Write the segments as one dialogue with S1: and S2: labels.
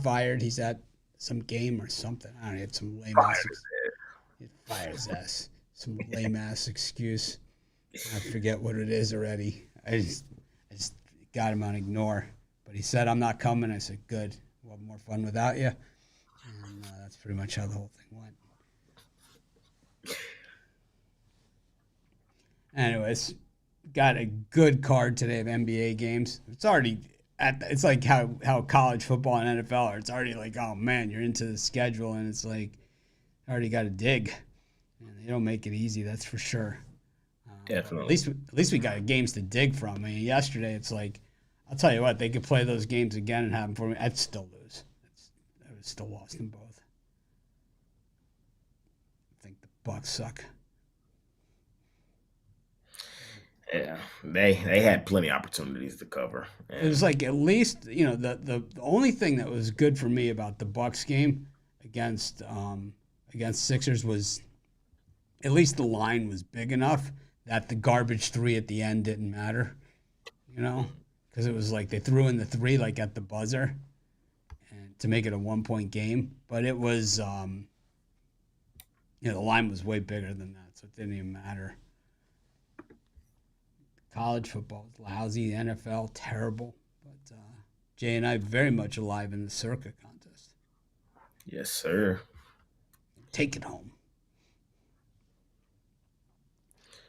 S1: fired. He's at some game or something. I don't know. He had some lame ass.
S2: Fired.
S1: He fired his ass. Some lame ass excuse. I forget what it is already. I just got him on ignore. But he said, I'm not coming. I said, good. We'll have more fun without you. And that's pretty much how the whole thing went. Anyways, got a good card today of NBA games. It's already it's like how college football and NFL are. It's already like, oh man, you're into the schedule and it's like already got to dig. And they don't make it easy, that's for sure. But
S2: Definitely.
S1: at least we got games to dig from. I mean, yesterday it's like, I'll tell you what, they could play those games again and have them for me. I'd still lose. I would still lost them both. I think the Bucks suck.
S2: Yeah, they had plenty of opportunities to cover,
S1: It was
S2: and
S1: like at least the only thing that was good for me about the Bucks game against against Sixers was at least the line was big enough that the garbage three at the end didn't matter, you know, because it was like they threw in the three like at the buzzer and to make it a 1 point game, but it was the line was way bigger than that, so it didn't even matter. College football was lousy, the NFL terrible, but Jay and I very much alive in the circuit contest.
S2: yes, sir.
S1: Take it home.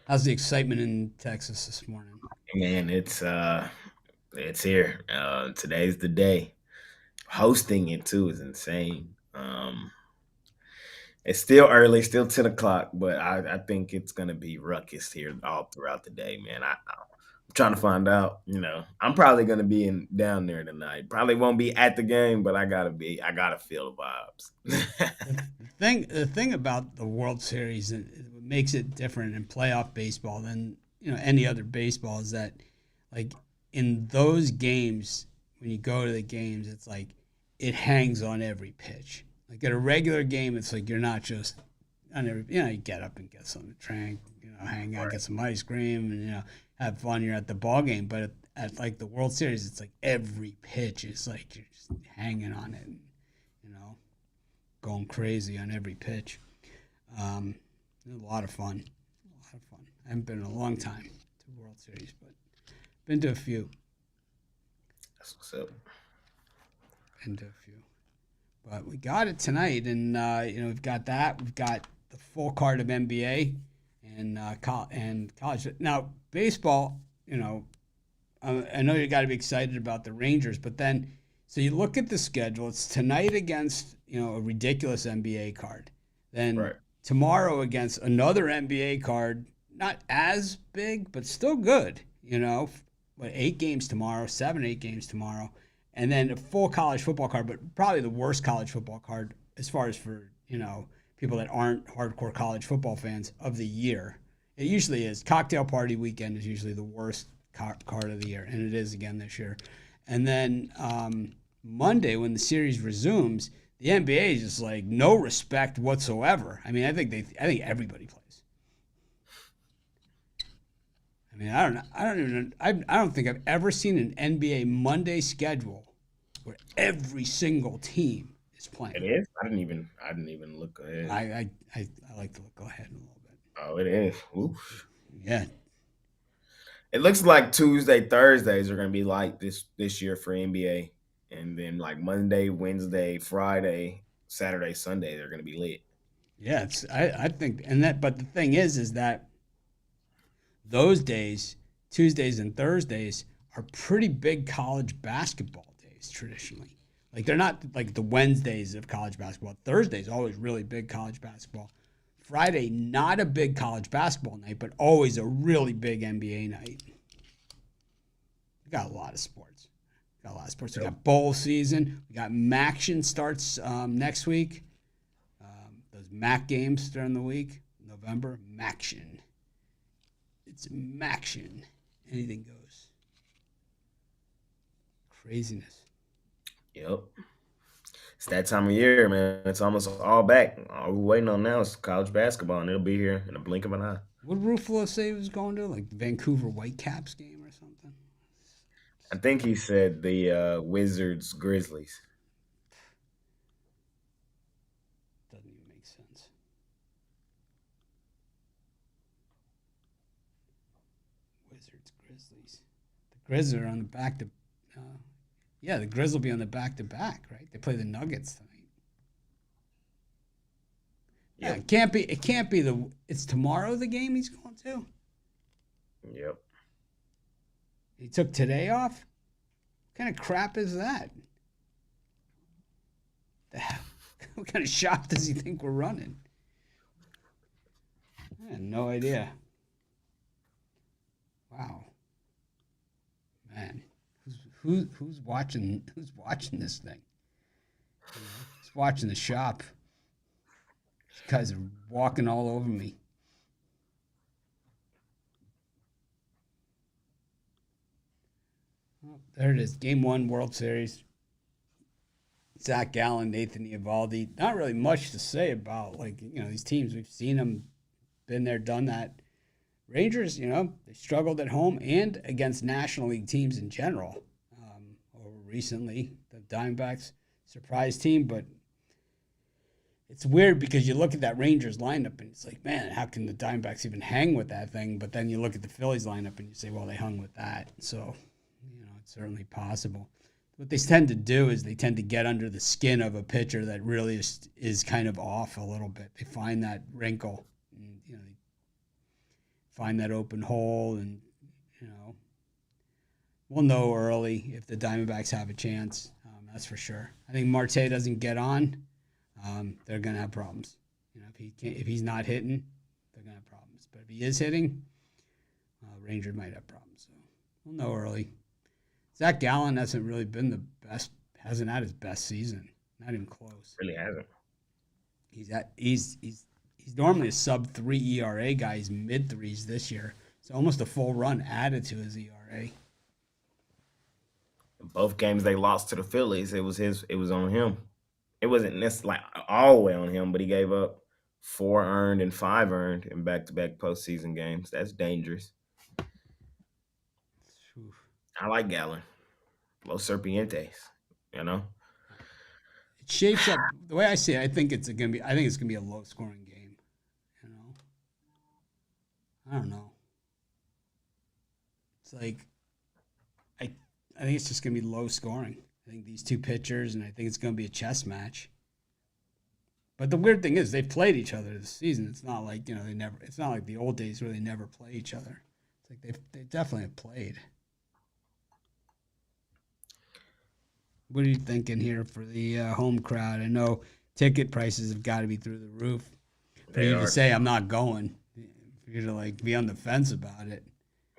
S1: How's the excitement in Texas this morning?
S2: Man, it's here. Today's the day. Hosting it too is insane. It's still early, still 10 o'clock, but I think it's gonna be ruckus here all throughout the day, man. I'm trying to find out. I'm probably gonna be in down there tonight. Probably won't be at the game, but I gotta be. I gotta feel the vibes.
S1: The thing about the World Series and what makes it different in playoff baseball than any other baseball is that like in those games when you go to the games it's like it hangs on every pitch. Like at a regular game it's like you're not just on every you get up and get something to drink, hang out,
S2: Right.
S1: get some ice cream and have fun. You're at the ball game, but at like the World Series it's like every pitch is like you're just hanging on it, and, you know going crazy on every pitch. Um, a lot of fun. A lot of fun. I haven't been in a long time to World Series, but been to a few.
S2: That's what's up.
S1: Been to a few. But we got it tonight, and we've got that. We've got the full card of NBA and and college. Now baseball, I know you got to be excited about the Rangers, but then so you look at the schedule. It's tonight against a ridiculous NBA card. Then
S2: Right.
S1: tomorrow against another NBA card, not as big but still good. What 8 games tomorrow, 7, 8 games tomorrow, and then a full college football card, but probably the worst college football card as far as for people that aren't hardcore college football fans of the year. It usually is. Cocktail party weekend is usually the worst card of the year, and it is again this year. And then Monday, when the series resumes, the NBA is just like no respect whatsoever. I mean, I think everybody plays. I mean, I don't even, I don't think I've ever seen an NBA Monday schedule where every single team is
S2: It
S1: playing.
S2: is. I didn't even look ahead.
S1: I like to go ahead a little bit.
S2: Oh, it is. Oof.
S1: Yeah,
S2: It looks like Tuesday, Thursdays are gonna be like this year for NBA, and then like Monday, Wednesday, Friday, Saturday, Sunday they're gonna be lit.
S1: yeah. I think, and that, but the thing is that those days, Tuesdays and Thursdays, are pretty big college basketball days traditionally. Like they're not like the Wednesdays of college basketball. Thursdays always really big college basketball. Friday, not a big college basketball night, but always a really big NBA night. We got a lot of sports. We got a lot of sports. We
S2: Yep.
S1: got bowl season. We got Maction starts next week. Those MAC games during the week, November. Maction. It's Maction. Anything goes. Craziness.
S2: Yep. It's that time of year, man. It's almost all back. All we're waiting on now is college basketball, and it'll be here in a blink of an eye.
S1: What did Ruffolo say he was going to? Like the Vancouver Whitecaps game or something?
S2: I think he said the Wizards Grizzlies.
S1: sense. Wizards, Grizzlies. The Grizzlies are on the back to. Uh, yeah, the Grizzlies will be on the back to back, right? They play the Nuggets tonight. Yeah,
S2: Yep.
S1: it can't be. It can't be the. It's tomorrow the game he's going to.
S2: Yep.
S1: He took today off. What kind of crap is that? The hell? What kind of shop does he think we're running? I had no idea. Wow, man, who's watching? Who's watching this thing? Who's watching the shop? These guys are walking all over me. Oh, there it is. Game one, World Series. Zach Gallen, Nathan Eovaldi. Not really much to say about these teams. We've seen them, been there, done that. Rangers, they struggled at home and against National League teams in general. Over recently, the Diamondbacks surprise team, but it's weird because you look at that Rangers lineup and it's like, man, how can the Diamondbacks even hang with that thing? But then you look at the Phillies lineup and you say, well, they hung with that. So, it's certainly possible. What they tend to do is they tend to get under the skin of a pitcher that really is kind of off a little bit. They find that wrinkle, and, they find that open hole, and we'll know early if the Diamondbacks have a chance. That's for sure. I think Marte doesn't get on, they're gonna have problems. If he's not hitting, they're gonna have problems. But if he is hitting, Rangers might have problems. So we'll know early. Zach Gallen hasn't really been the best. Hasn't had his best season. Not even close.
S2: Really hasn't.
S1: He's normally a sub 3 ERA guy. He's mid threes this year. It's almost a full run added to his ERA.
S2: Both games they lost to the Phillies, it was on him. It wasn't necessarily all the way on him, but he gave up 4 earned and 5 earned in back-to-back postseason games. That's dangerous.
S1: Oof.
S2: I like Gallen. Los Serpientes,
S1: It shapes up the way I see it. I think it's gonna be a low scoring game. I don't know. It's like I think it's just gonna be low scoring. I think these two pitchers, and I think it's gonna be a chess match. But the weird thing is they've played each other this season. It's not like they never. It's not like the old days where they never play each other. It's like they definitely have played. What are you thinking here for the home crowd? I know ticket prices have got to be through the roof. For you to say I'm not going, for you to be on the fence about it.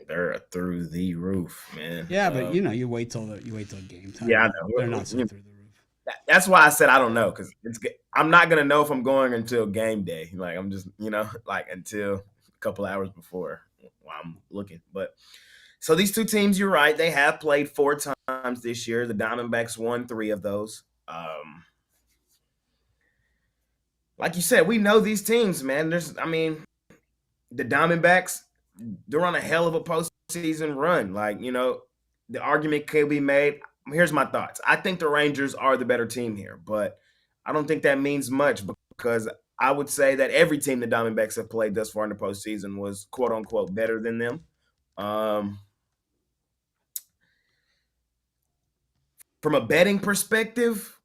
S2: They're through the roof, man.
S1: Yeah, but you wait till game time.
S2: Yeah, I know.
S1: They're not so through the roof.
S2: That's why I said I don't know, because I'm not gonna know if I'm going until game day. I'm just until a couple hours before while I'm looking. But so these two teams, you're right, they have played 4 times this year. The Diamondbacks won 3 of those. Like you said, we know these teams, man. The Diamondbacks, they're on a hell of a postseason run. The argument could be made. Here's my thoughts. I think the Rangers are the better team here, but I don't think that means much because I would say that every team the Diamondbacks have played thus far in the postseason was quote unquote better than them. From a betting perspective,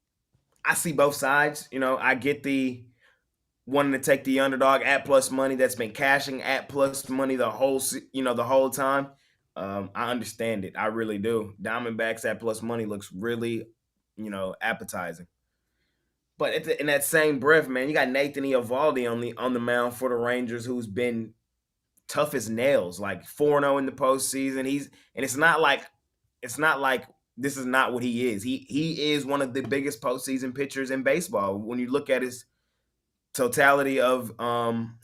S2: I see both sides. I get the wanting to take the underdog at plus money that's been cashing at plus money the whole time. I understand it. I really do. Diamondbacks at plus money looks really, appetizing. But in that same breath, man, you got Nathan Eovaldi on the mound for the Rangers, who's been tough as nails, like 4-0 in the postseason. It's not like this is not what he is. He is one of the biggest postseason pitchers in baseball when you look at his totality of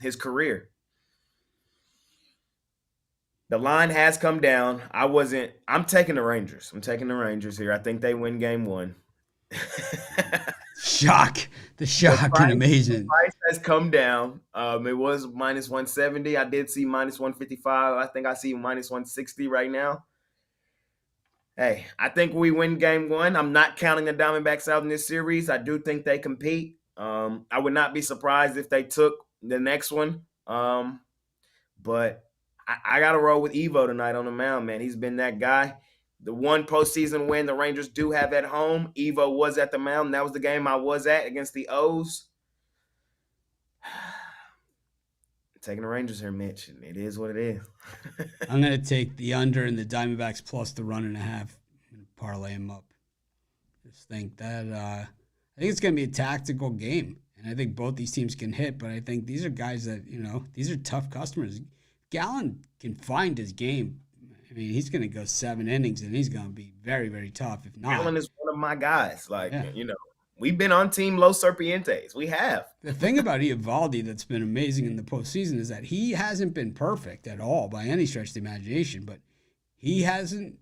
S2: his career. The line has come down. I'm taking the Rangers. I'm taking the Rangers here. I think they win game 1.
S1: Shock. The shock and amazing.
S2: The price has come down. It was minus 170. I did see minus 155. I think I see minus 160 right now. Hey, I think we win game 1. I'm not counting the Diamondbacks out in this series. I do think they compete. I would not be surprised if they took the next one. But I got to roll with Evo tonight on the mound, man. He's been that guy. The one postseason win the Rangers do have at home, Evo was at the mound. That was the game I was at against the O's. Taking the Rangers here, Mitch. It is what it is.
S1: I'm going to take the under and the Diamondbacks plus the 1.5 and parlay them up. Just think that I think it's going to be a tactical game. And I think both these teams can hit, but I think these are guys that, these are tough customers. Gallen can find his game. I mean, he's going to go 7 innings, and he's going to be very, very tough. If not,
S2: Allen is one of my guys. Like,
S1: yeah.
S2: We've been on Team Los Serpientes. We have.
S1: The thing about Eovaldi that's been amazing in the postseason is that he hasn't been perfect at all by any stretch of the imagination, but he hasn't.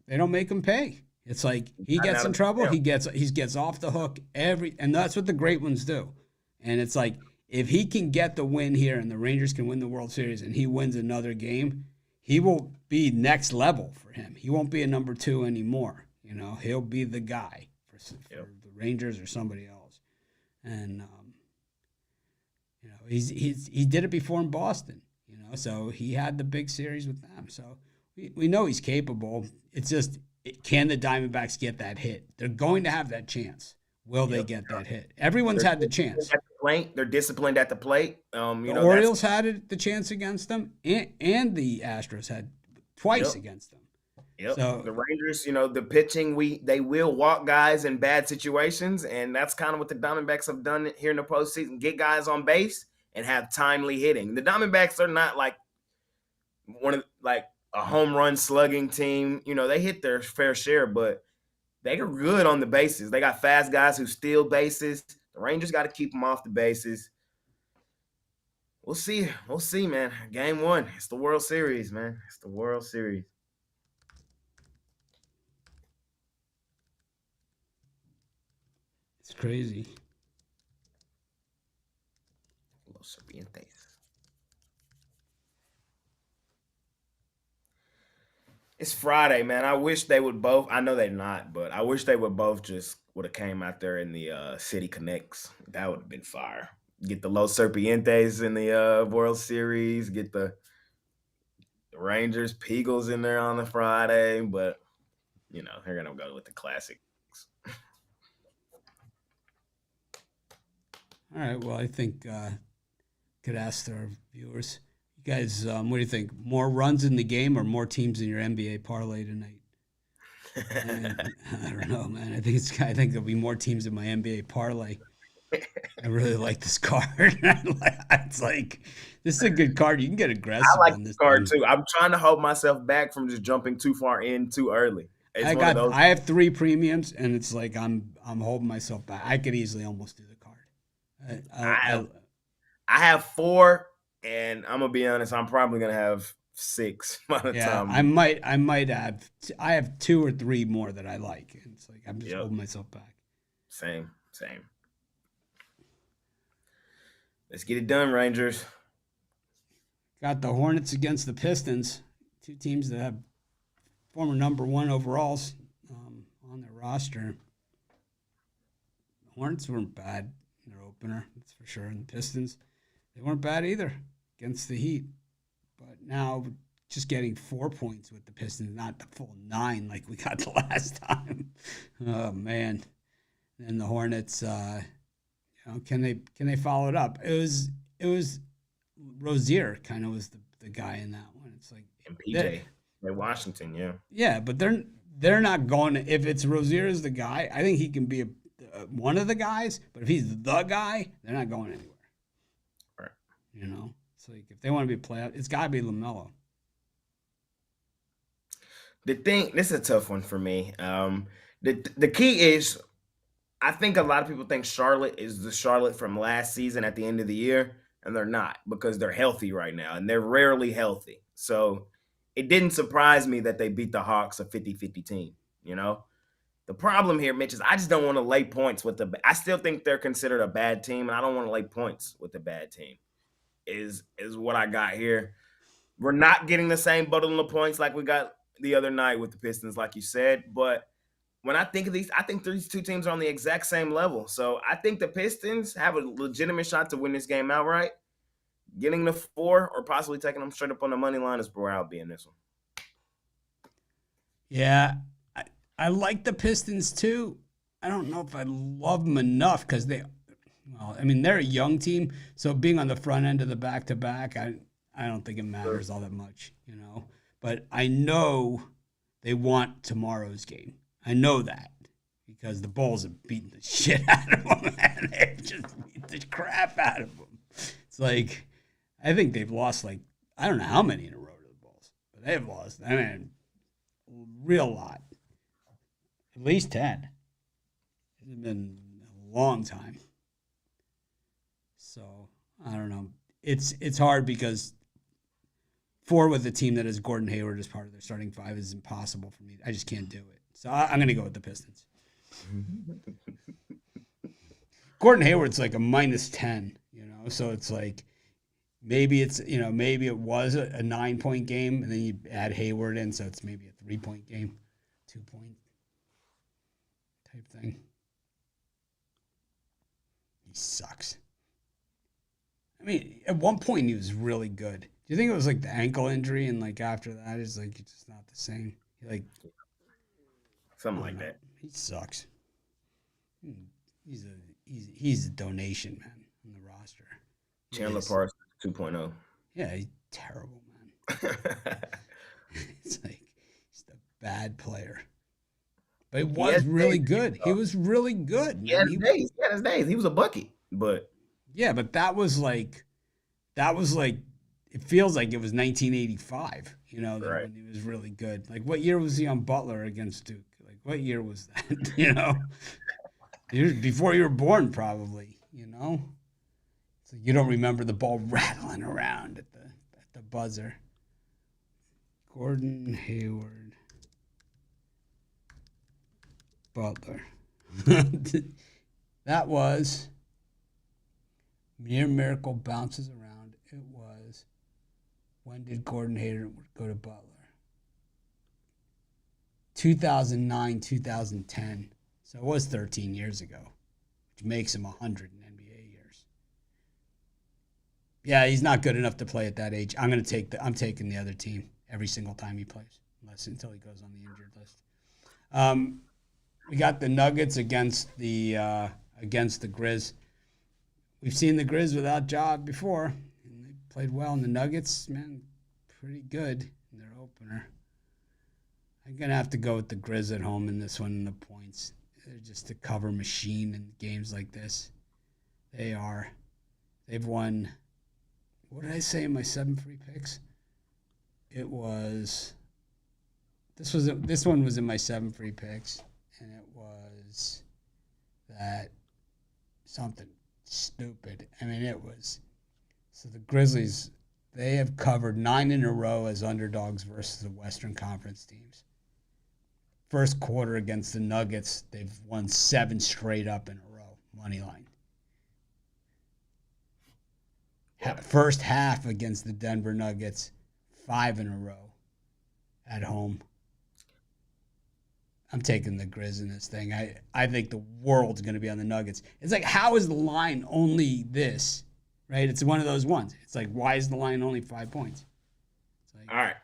S1: They don't make him pay. It's like he gets in trouble, he gets off the hook and that's what the great ones do. And it's like if he can get the win here and the Rangers can win the World Series and he wins another game, he will be next level for him. He won't be a number 2 anymore. He'll be the guy for the Rangers or somebody else. And he did it before in Boston. So he had the big series with them. So we know he's capable. It's just, can the Diamondbacks get that hit? They're going to have that chance. Will they get that hit? Everyone's had the chance.
S2: They're disciplined at the plate.
S1: The Orioles had the chance against them, and the Astros had twice against them.
S2: Yep. So the Rangers, the pitching, they will walk guys in bad situations, and that's kind of what the Diamondbacks have done here in the postseason. Get guys on base and have timely hitting. The Diamondbacks are not like a home run slugging team. They hit their fair share, but they are good on the bases. They got fast guys who steal bases. The Rangers got to keep them off the bases. We'll see. We'll see, man. Game 1. It's the World Series, man. It's the World Series.
S1: It's crazy.
S2: Los Serpientes. It's Friday, man. I wish they would both. I know they're not, but I wish they would both just would have came out there in the City Connects. That would have been fire. Get the Los Serpientes in the World Series. Get the Rangers, Peagles in there on the Friday. But, they're going to go with the classics.
S1: All right. Well, I think could ask our viewers. You guys, what do you think? More runs in the game or more teams in your NBA parlay tonight? I don't know, man. I think there'll be more teams in my NBA parlay. I really like this card. It's like, this is a good card. You can get aggressive.
S2: I like
S1: on this
S2: card too. I'm trying to hold myself back from just jumping too far in too early.
S1: I have 3 premiums, and it's like I'm holding myself back. I could easily almost do the card.
S2: I have 4, and I'm gonna be honest. I'm probably gonna have 6 by the time.
S1: I have 2 or 3 more that I like. And it's like I'm just holding myself back.
S2: Same. Let's get it done, Rangers.
S1: Got the Hornets against the Pistons, 2 teams that have former number 1 overalls on their roster. The Hornets weren't bad in their opener, that's for sure. And the Pistons, they weren't bad either against the Heat. But now just getting 4 points with the Pistons, not the full 9 like we got the last time. Oh, man. And the Hornets, can they follow it up? It was Rozier kind of was the guy in that one. It's like
S2: and PJ at Washington, yeah.
S1: Yeah, but they're not going to, if it's Rozier as the guy, I think he can be one of the guys, but if he's the guy, they're not going anywhere.
S2: Right.
S1: It's like if they want to be playoff, it's got to be LaMelo.
S2: This is a tough one for me. The key is, I think a lot of people think Charlotte is the Charlotte from last season at the end of the year, and they're not because they're healthy right now, and they're rarely healthy. So it didn't surprise me that they beat the Hawks, a 50-50 team, The problem here, Mitch, is I just don't want to lay points with I still think they're considered a bad team, and I don't want to lay points with the bad team, is what I got here. We're not getting the same bundle of points like we got the other night with the Pistons, like you said, but when I think of these, I think these two teams are on the exact same level. So I think the Pistons have a legitimate shot to win this game outright. Getting the 4 or possibly taking them straight up on the money line is where I'll be in this one.
S1: Yeah, I like the Pistons too. I don't know if I love them enough because well, I mean, they're a young team, so being on the front end of the back-to-back, I don't think it matters all that much, you know. But I know they want tomorrow's game. I know that because the Bulls have beaten the shit out of them, and they've just beat the crap out of them. It's like, I think they've lost like, I don't know how many in a row to the Bulls, but they've lost, I mean, a real lot. At least 10. It's been a long time. So, I don't know. It's hard because 4 with a team that has Gordon Hayward as part of their starting 5 is impossible for me. I just can't do it. So I'm going to go with the Pistons. Gordon Hayward's like a -10, you know? So it's like maybe maybe it was a 9-point game and then you add Hayward in, so it's maybe a 3-point game, 2-point type thing. He sucks. I mean, at one point he was really good. Do you think it was like the ankle injury and like after that it's like it's just not the same?
S2: Something like that.
S1: He sucks. He's a donation, man, on the roster.
S2: Chandler Parsons 2.0.
S1: Yeah, he's terrible, man. It's like he's a bad player. But he was really good. He was really good.
S2: He had his days. He had his days. He was a bucket. But
S1: yeah, but that was like it feels like it was 1985, you know,
S2: right.
S1: When he was really good. Like what year was he on Butler against Duke? Like what year was that? You know? Before you were born, probably, you know? So you don't remember the ball rattling around at the buzzer. Gordon Hayward Butler. That was Mere Miracle bounces around. It was when did Gordon Hayward go to Butler? 2009, 2010. So it was 13 years ago, which makes him 100 in NBA years. Yeah, he's not good enough to play at that age. I'm taking the other team every single time he plays, until he goes on the injured list. We got the Nuggets against the Grizz. We've seen the Grizz without Ja before, and they played well. And the Nuggets, man, pretty good in their opener. I'm gonna have to go with the Grizz at home in this one in the points. They're just a cover machine in games like this. They are. They've won. What did I say in my 7 free picks? It was. This one was in my 7 free picks, and it was that something stupid. I mean, it was. So the Grizzlies, they have covered 9 in a row as underdogs versus the Western Conference teams. First quarter against the Nuggets, they've won 7 straight up in a row, money line. First half against the Denver Nuggets, 5 in a row at home. I'm taking the Grizz in this thing. I think the world's going to be on the Nuggets. It's like, how is the line only this, right? It's one of those ones. It's like, why is the line only 5 points? It's like,
S2: all right.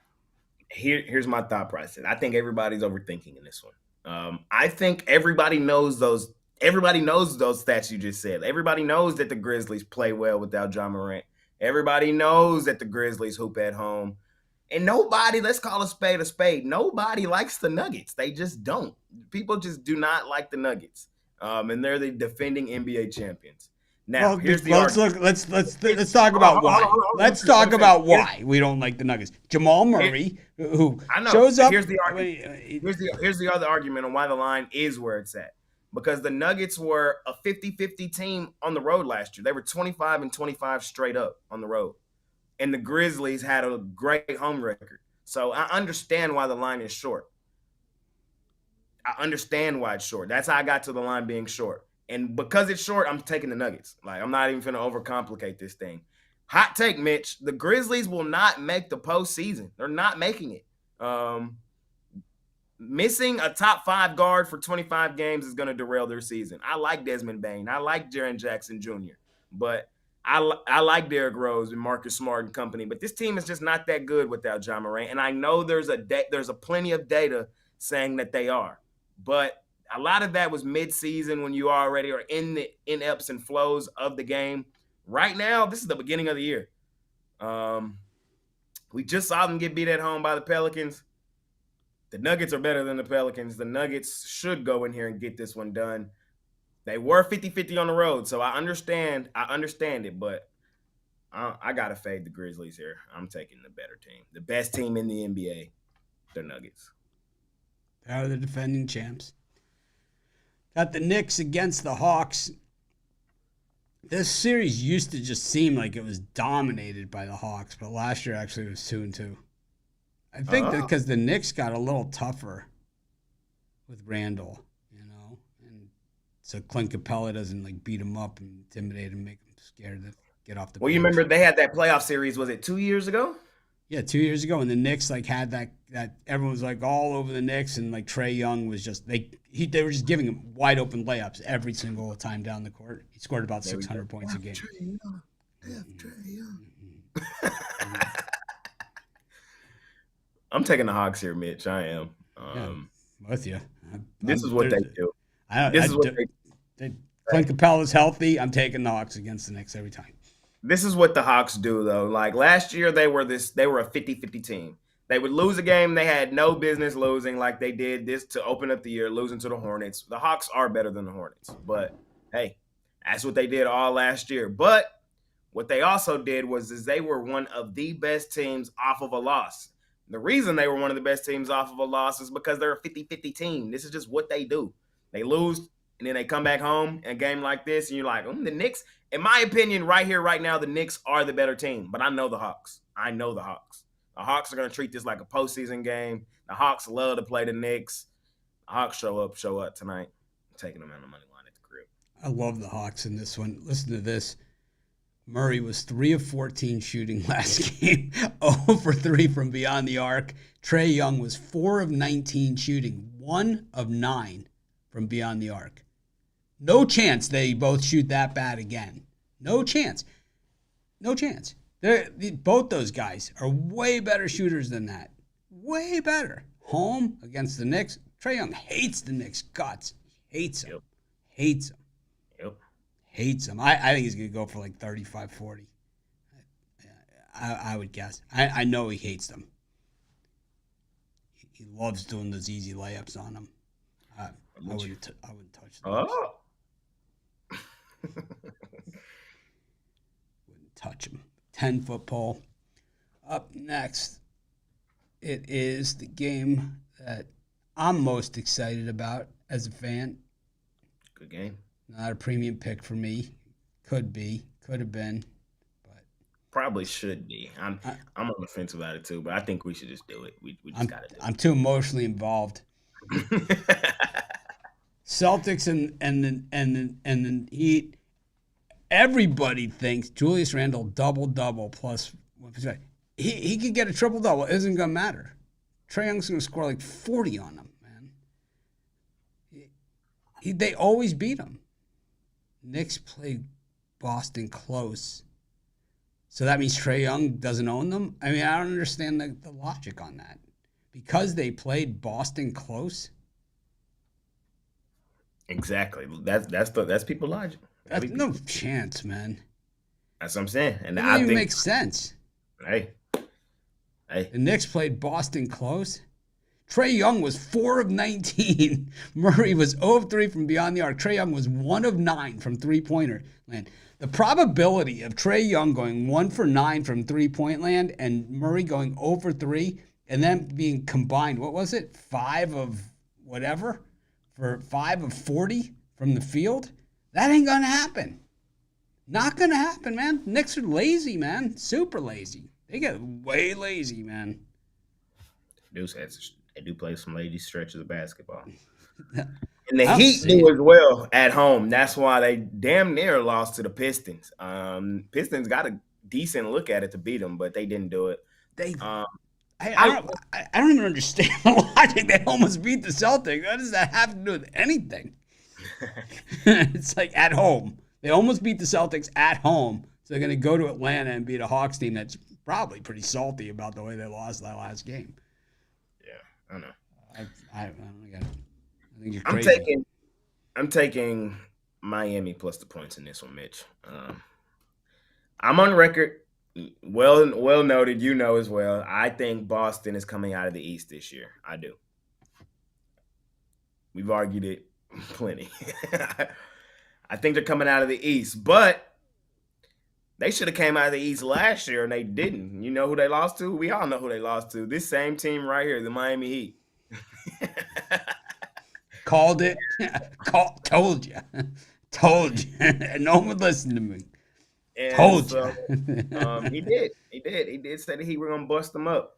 S2: Here's my thought process. I think everybody's overthinking in this one. I think everybody knows those. Everybody knows those stats you just said. Everybody knows that the Grizzlies play well without Ja Morant. Everybody knows that the Grizzlies hoop at home. And nobody, let's call a spade, nobody likes the Nuggets. They just don't. People just do not like the Nuggets. And they're the defending NBA champions. Now, here's the argument.
S1: Let's talk about why. Let's talk about why we don't like the Nuggets. Jamal Murray, who shows up.
S2: Here's the other argument on why the line is where it's at. Because the Nuggets were a 50-50 team on the road last year. They were 25-25 straight up on the road. And the Grizzlies had a great home record. So I understand why the line is short. I understand why it's short. That's how I got to the line being short. And because it's short, I'm taking the Nuggets. Like, I'm not even going to overcomplicate this thing. Hot take, Mitch. The Grizzlies will not make the postseason. They're not making it. missing a top 5 guard for 25 games is going to derail their season. I like Desmond Bane. I like Jaren Jackson Jr., but I like Derrick Rose and Marcus Smart and company, but this team is just not that good without Ja Morant. And I know there's a plenty of data saying that they are, but a lot of that was mid-season when you already are in the ebbs and flows of the game. Right now, this is the beginning of the year. We just saw them get beat at home by the Pelicans. The Nuggets are better than the Pelicans. The Nuggets should go in here and get this one done. They were 50-50 on the road, so I understand it, but I got to fade the Grizzlies here. I'm taking the better team. The best team in the NBA, the Nuggets.
S1: They are the defending champs. Got the Knicks against the Hawks. This series used to just seem like it was dominated by the Hawks, but last year actually it was 2-2. I think that because the Knicks got a little tougher with Randall, and so Clint Capella doesn't like beat him up and intimidate him, make him scared to get off the
S2: Well,
S1: bench.
S2: you remember they had that playoff series, was it 2 years ago?
S1: Yeah, 2 years ago, and the Knicks like had that everyone was like all over the Knicks, and like Trae Young was just they were just giving him wide open layups every single time down the court. He scored about 600 points a game.
S2: Trae Young. I'm taking the Hawks here, Mitch. I am.
S1: With you.
S2: This is what they do.
S1: Clint Capella's healthy. I'm taking the Hawks against the Knicks every time.
S2: This is what the Hawks do, though. Like last year, they were a 50-50 team. They would lose a game they had no business losing, like they did this to open up the year, losing to the Hornets. The Hawks are better than the Hornets, but hey, that's what they did all last year. But what they also did was they were one of the best teams off of a loss. The reason they were one of the best teams off of a loss is because they're a 50-50 team. This is just what they do. They lose, and then they come back home in a game like this, and you're like, the Knicks, in my opinion, right here, right now, the Knicks are the better team. But I know the Hawks. The Hawks are going to treat this like a postseason game. The Hawks love to play the Knicks. The Hawks show up tonight. I'm taking them on the money line at the crib.
S1: I love the Hawks in this one. Listen to this. Murray was 3 of 14 shooting last game, 0 for 3 from beyond the arc. Trae Young was 4 of 19 shooting, 1 of 9 from beyond the arc. No chance they both shoot that bad again. No chance. Both those guys are way better shooters than that. Way better. Home against the Knicks. Trae Young hates the Knicks guts. Hates them. Hates them. Hates him. I think he's going to go for like 35, 40. I would guess. I know he hates them. He loves doing those easy layups on them. I wouldn't touch them.
S2: Oh.
S1: Wouldn't touch him. 10-foot pole. Up next, it is the game that I'm most excited about as a fan.
S2: Good game.
S1: Not a premium pick for me. Could have been, but
S2: probably should be. I'm on the fence about it too, but I think we should just do it. We just got to do it.
S1: I'm too emotionally involved. Celtics and the Heat. Everybody thinks Julius Randle double plus. He could get a triple double. It isn't gonna matter. Trae Young's gonna score like 40 on them, man. They always beat him. Knicks played Boston close. So that means Trae Young doesn't own them? I mean, I don't understand the logic on that. Because they played Boston close?
S2: Exactly. That's people logic.
S1: That's no chance, man.
S2: That's what I'm saying. And
S1: It doesn't even make sense.
S2: Hey.
S1: The Knicks played Boston close. Trae Young was 4 of 19. Murray was 0 of 3 from beyond the arc. Trae Young was 1 of 9 from three-pointer land. The probability of Trae Young going 1 for 9 from three-point land and Murray going 0 for 3 and then being combined, what was it? 5 of whatever? For 5 of 40 from the field? That ain't going to happen. Not going to happen, man. Knicks are lazy, man. Super lazy. They get way lazy, man.
S2: They do play some lazy stretches of basketball. And the Heat do as well at home. That's why they damn near lost to the Pistons. Pistons got a decent look at it to beat them, but they didn't do it.
S1: I don't even understand the logic. They almost beat the Celtics. What does that have to do with anything? It's like at home. They almost beat the Celtics at home. So they're going to go to Atlanta and beat a Hawks team that's probably pretty salty about the way they lost that last game.
S2: Yeah, I know.
S1: I don't get it. I think you're crazy.
S2: I'm taking Miami plus the points in this one, Mitch. I'm on record. Well noted. You know as well. I think Boston is coming out of the East this year. I do. We've argued it plenty. I think they're coming out of the East, but they should have came out of the East last year and they didn't. You know who they lost to? We all know who they lost to. This same team right here, the Miami Heat.
S1: Called it. Told you. Told you. And no one would listen to me.
S2: And
S1: Told
S2: so,
S1: you.
S2: he did. He did say that he were gonna bust them up.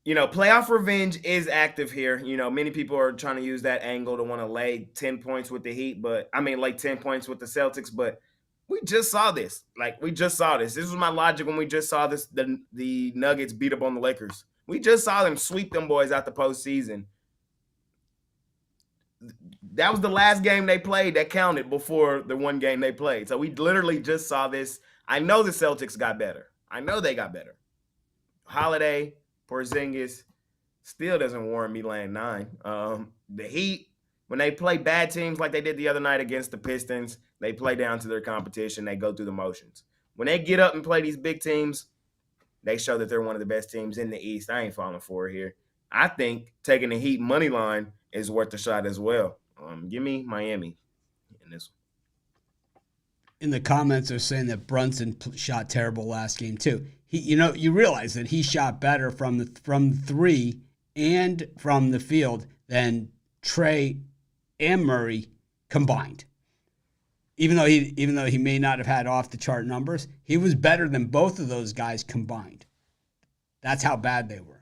S2: Playoff revenge is active here. Many people are trying to use that angle to want to lay 10 points with the Heat, lay 10 points with the Celtics, but we just saw this. We just saw this. This was my logic when we just saw this, the Nuggets beat up on the Lakers. We just saw them sweep them boys out the postseason. That was the last game they played that counted before the one game they played. So we literally just saw this. I know the Celtics got better. I know they got better. Holiday, Porzingis still doesn't warrant me laying 9. The Heat, when they play bad teams like they did the other night against the Pistons, they play down to their competition. They go through the motions. When they get up and play these big teams, they show that they're one of the best teams in the East. I ain't falling for it here. I think taking the Heat money line is worth a shot as well. Give me Miami in this one.
S1: In the comments, they're saying that Brunson shot terrible last game too. You realize that he shot better from 3 and from the field than Trey and Murray combined. Even though he may not have had off the chart numbers, he was better than both of those guys combined. That's how bad they were.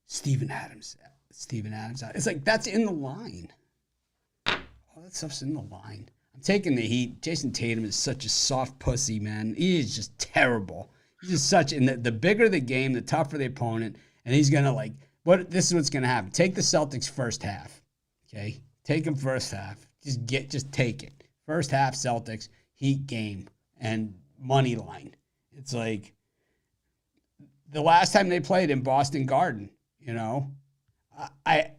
S1: Steven Adams. It's like that's in the line. All that stuff's in the line. I'm taking the Heat. Jason Tatum is such a soft pussy, man. He is just terrible. He's just and the bigger the game, the tougher the opponent. And he's going to this is what's going to happen. Take the Celtics first half. Okay? Take them first half. Just take it. First half Celtics, Heat game, and money line. It's like the last time they played in Boston Garden, I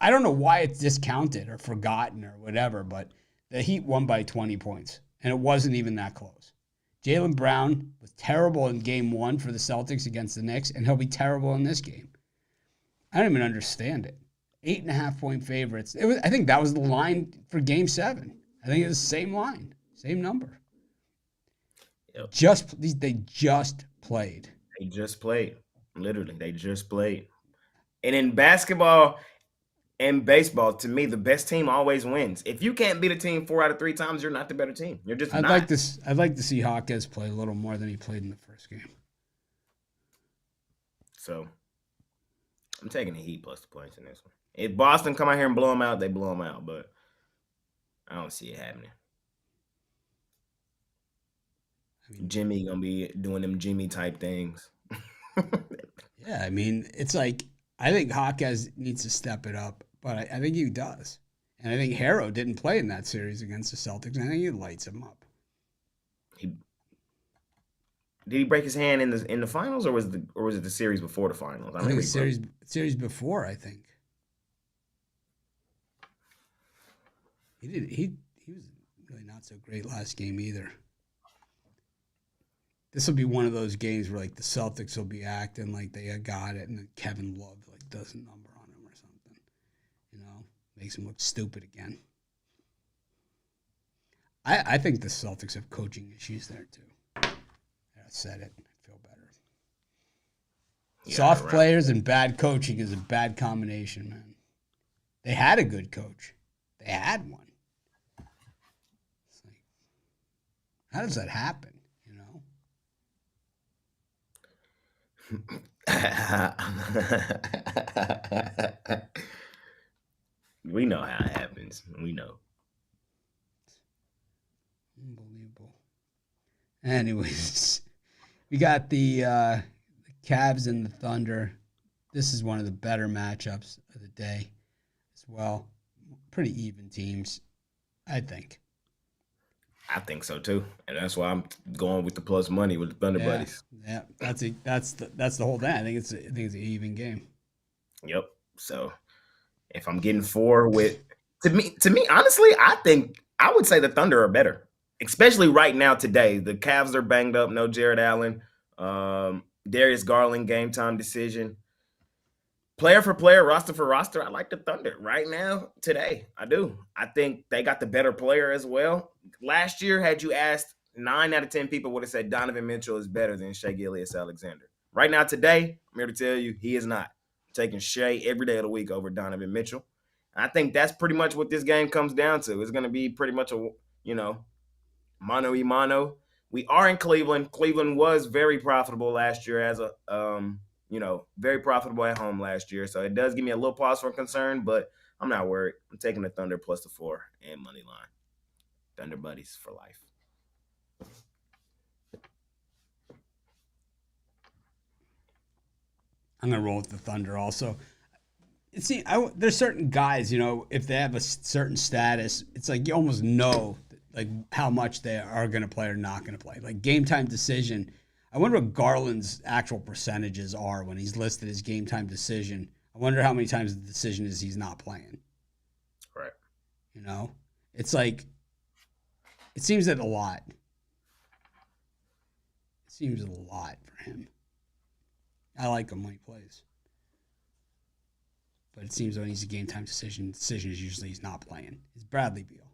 S1: don't know why it's discounted or forgotten or whatever, but the Heat won by 20 points, and it wasn't even that close. Jaylen Brown was terrible in game 1 for the Celtics against the Knicks, and he'll be terrible in this game. I don't even understand it. 8.5-point favorites. I think that was the line for game 7. I think it was the same line, same number.
S2: Yep.
S1: They just played.
S2: They just played. Literally, they just played. And in basketball and baseball, to me, the best team always wins. If you can't beat a team 4 out of 3 times, you're not the better team. You're just not.
S1: I'd like to see Hawkes play a little more than he played in the first game.
S2: So, I'm taking the Heat plus the points in this one. If Boston come out here and blow them out, they blow them out. But I don't see it happening. Jimmy going to be doing them Jimmy type things.
S1: Yeah, it's like I think Hawkes needs to step it up, but I think he does. And I think Harrow didn't play in that series against the Celtics, and I think he lights him up.
S2: Did he break his hand in the finals, or was it the series before the finals?
S1: I think the series before, I think. He was really not so great last game either. This will be one of those games where the Celtics will be acting like they got it, and then Kevin Love does a number on him or something. Makes him look stupid again. I think the Celtics have coaching issues there too. I said it. I feel better. Yeah, soft players and bad coaching is a bad combination, man. They had a good coach. They had one. It's like, how does that happen?
S2: We know how it happens. We know.
S1: Unbelievable. Anyways, we got the Cavs and the Thunder. This is one of the better matchups of the day as well. Pretty even teams, I think.
S2: I think so too, and that's why I'm going with the plus money with the Thunder
S1: Yeah,
S2: Buddies.
S1: yeah. That's the whole thing. I think it's an even game.
S2: Yep. So if I'm getting four with to me, honestly, I think I would say the Thunder are better, especially right now today. The Cavs are banged up. No Jared Allen. Darius Garland game time decision. Player for player, roster for roster, I like the Thunder right now, today. I do. I think they got the better player as well. Last year, had you asked, 9 out of 10 people would have said Donovan Mitchell is better than Shea Gilgeous-Alexander. Right now, today, I'm here to tell you he is not. I'm taking Shea every day of the week over Donovan Mitchell. I think that's pretty much what this game comes down to. It's going to be pretty much a, mano y mano. We are in Cleveland. Cleveland was very profitable last year as a very profitable at home last year. So it does give me a little pause for concern, but I'm not worried. I'm taking the Thunder plus the 4 and money line. Thunder buddies for life.
S1: I'm gonna roll with the Thunder also. See, there's certain guys, if they have a certain status, it's like you almost know like how much they are going to play or not going to play. Like game time decision. I wonder what Garland's actual percentages are when he's listed as game time decision. I wonder how many times the decision is he's not playing.
S2: Right.
S1: It's like it seems that a lot. It seems a lot for him. I like him when he plays. But it seems when he's a game time decision is usually he's not playing. It's Bradley Beal.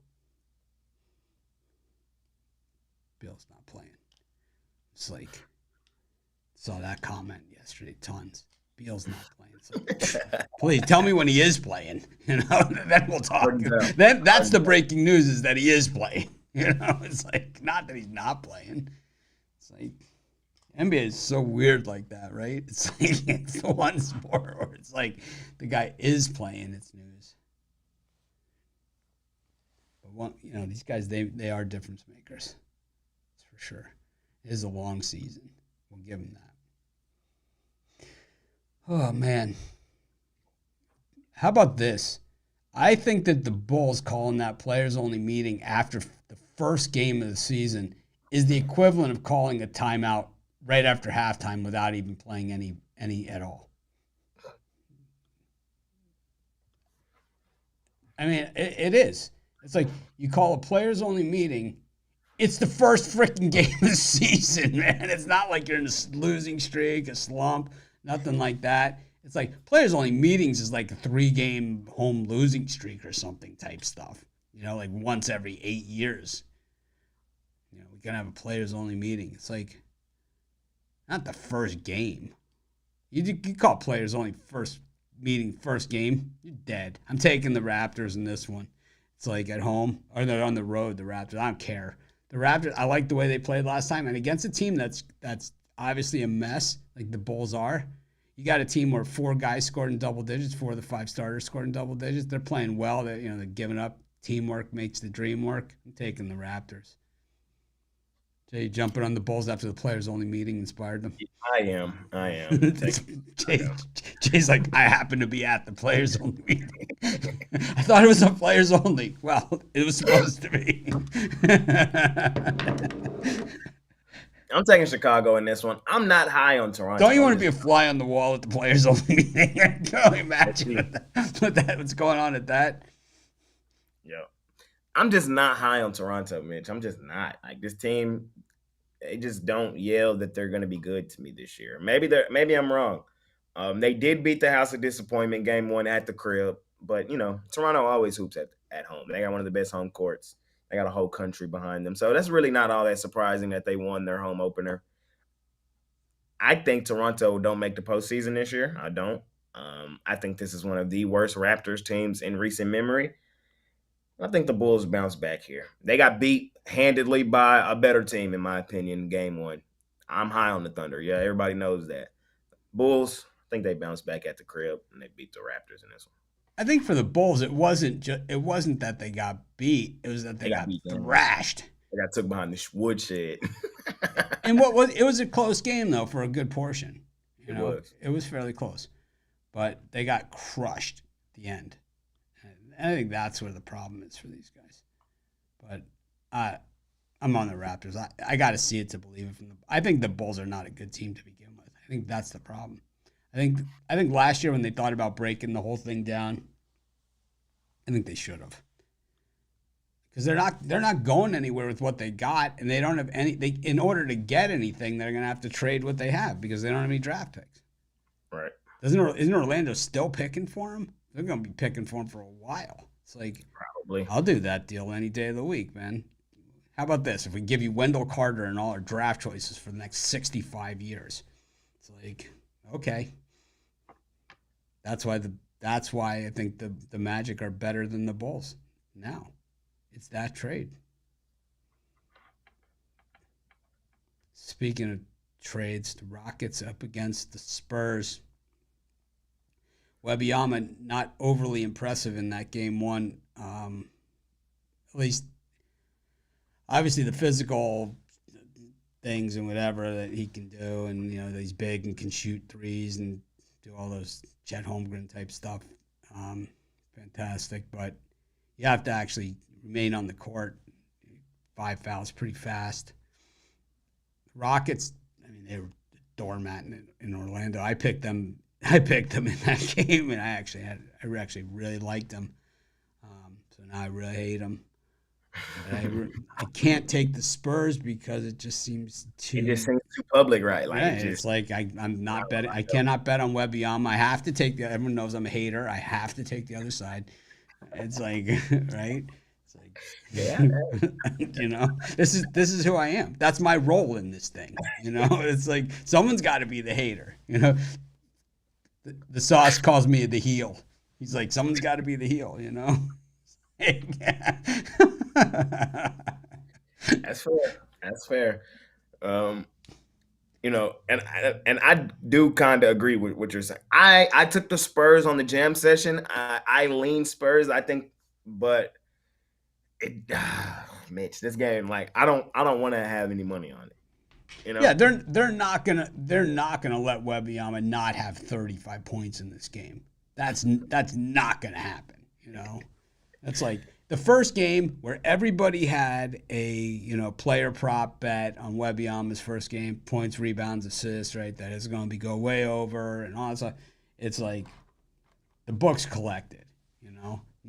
S1: Beal's not playing. It's like saw that comment yesterday tons. Beal's not playing. So please tell me when he is playing. Then we'll talk. Then that's the breaking news is that he is playing. It's like not that he's not playing. It's like NBA is so weird like that, right? It's like it's the one sport where it's like the guy is playing. It's news. But these guys they are difference makers. That's for sure. It is a long season. We'll give them that. Oh man. How about this? I think that the Bulls calling that players only meeting after the first game of the season is the equivalent of calling a timeout right after halftime without even playing any at all. I mean, it is. It's like you call a players only meeting. It's the first freaking game of the season, man. It's not like you're in a losing streak, a slump, nothing like that. It's like players only meetings is like a 3-game home losing streak or something type stuff. Like once every 8 years. We're gonna have a players only meeting. It's like not the first game. You call players only first meeting, first game, you're dead. I'm taking the Raptors in this one. It's like at home or they're on the road. The Raptors, I don't care. The Raptors, I like the way they played last time, and against a team that's obviously a mess, like the Bulls are. You got a team where 4 guys scored in double digits, 4 of the 5 starters scored in double digits. They're playing well. They're giving up. Teamwork makes the dream work. I'm taking the Raptors. Jay jumping on the Bulls after the players only meeting inspired them.
S2: I am.
S1: Jay's like, I happen to be at the players only meeting. I thought it was a players only. Well, it was supposed to be.
S2: I'm taking Chicago in this one. I'm not high on Toronto.
S1: Don't you want to be a fly on the wall at the players only meeting? Can you imagine what's going on at that?
S2: Yeah. I'm just not high on Toronto, Mitch. I'm just not. Like this team, they just don't yell that they're going to be good to me this year. Maybe I'm wrong. They did beat the House of Disappointment game 1 at the crib, but Toronto always hoops at home. They got one of the best home courts. They got a whole country behind them, so that's really not all that surprising that they won their home opener. I think Toronto don't make the postseason this year. I don't. I think this is one of the worst Raptors teams in recent memory. I think the Bulls bounce back here. They got beat handedly by a better team, in my opinion, game 1. I'm high on the Thunder. Yeah, everybody knows that. Bulls, I think they bounce back at the crib and they beat the Raptors in this one.
S1: I think for the Bulls, it wasn't that they got beat; it was that they got thrashed.
S2: I got took behind the woodshed.
S1: And what was it was a close game though for a good portion. You
S2: It
S1: know,
S2: was.
S1: it was fairly close, but they got crushed at the end. And I think that's where the problem is for these guys. But I, I'm on the Raptors. I got to see it to believe it. I think the Bulls are not a good team to begin with. I think that's the problem. I think last year when they thought about breaking the whole thing down, I think they should have because they're not going anywhere with what they got, and they don't have any. They in order to get anything, they're gonna have to trade what they have because they don't have any draft picks.
S2: Right.
S1: Isn't Orlando still picking for him? They're gonna be picking for him for a while. It's like
S2: Probably.
S1: I'll do that deal any day of the week, man. How about this? If we give you Wendell Carter and all our draft choices for the next 65 years, it's like okay. That's why I think the Magic are better than the Bulls now. It's that trade. Speaking of trades, the Rockets up against the Spurs. Wembanyama not overly impressive in that game one. At least, obviously, the physical things and whatever that he can do, and you know that he's big and can shoot threes and do all those Chet Holmgren type stuff. Fantastic, but you have to actually remain on the court. 5 fouls pretty fast. Rockets, I mean, they were a doormat in Orlando. I picked them. I picked them in that game, and I actually really liked them. So now I really hate them. But I can't take the Spurs because it just seems
S2: It just
S1: too.
S2: seems too public, right? Like
S1: Yeah,
S2: it
S1: it's
S2: just.
S1: like I'm not betting. I cannot bet on Wembanyama. I have to take the. Everyone knows I'm a hater. I have to take the other side. It's like right. It's
S2: Yeah.
S1: like this is who I am. That's my role in this thing. It's like someone's got to be the hater. The sauce calls me the heel. He's like someone's got to be the heel.
S2: That's fair. That's fair. Um, and I do kind of agree with what you're saying. I took the Spurs on the jam session. I lean Spurs. I think, but Mitch, this game, like I don't want to have any money on it. You
S1: Yeah,
S2: know,
S1: they're not gonna let Wembanyama not have 35 points in this game. That's not gonna happen. That's like the first game where everybody had a player prop bet on Wembanyama's first game, points, rebounds, assists, right? That is going to be go way over and all that stuff. It's like the books collected.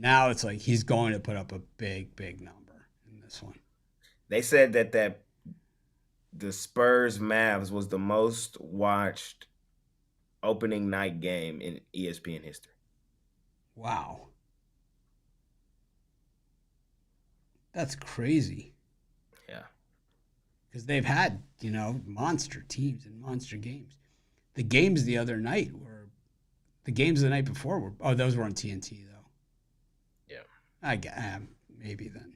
S1: Now it's like he's going to put up a big number in this one.
S2: they said that the Spurs Mavs was the most watched opening night game in ESPN history.
S1: Wow, that's crazy.
S2: Yeah.
S1: Because they've had monster teams and monster games. The games the other night were the games the night before were those were on TNT though.
S2: Yeah.
S1: I guess maybe then.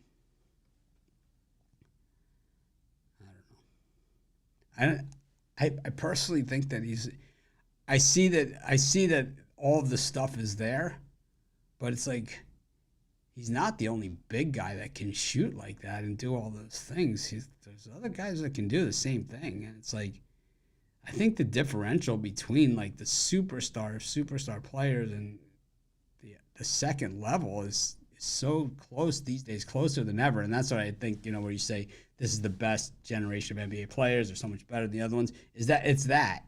S1: I don't know. I personally think that I see that all of the stuff is there, but it's like he's not the only big guy that can shoot like that and do all those things. There's other guys that can do the same thing, and it's like I think the differential between like the superstar players and the second level is so close these days, closer than ever. And that's what I think, where you say this is the best generation of NBA players, they're so much better than the other ones, is that it's that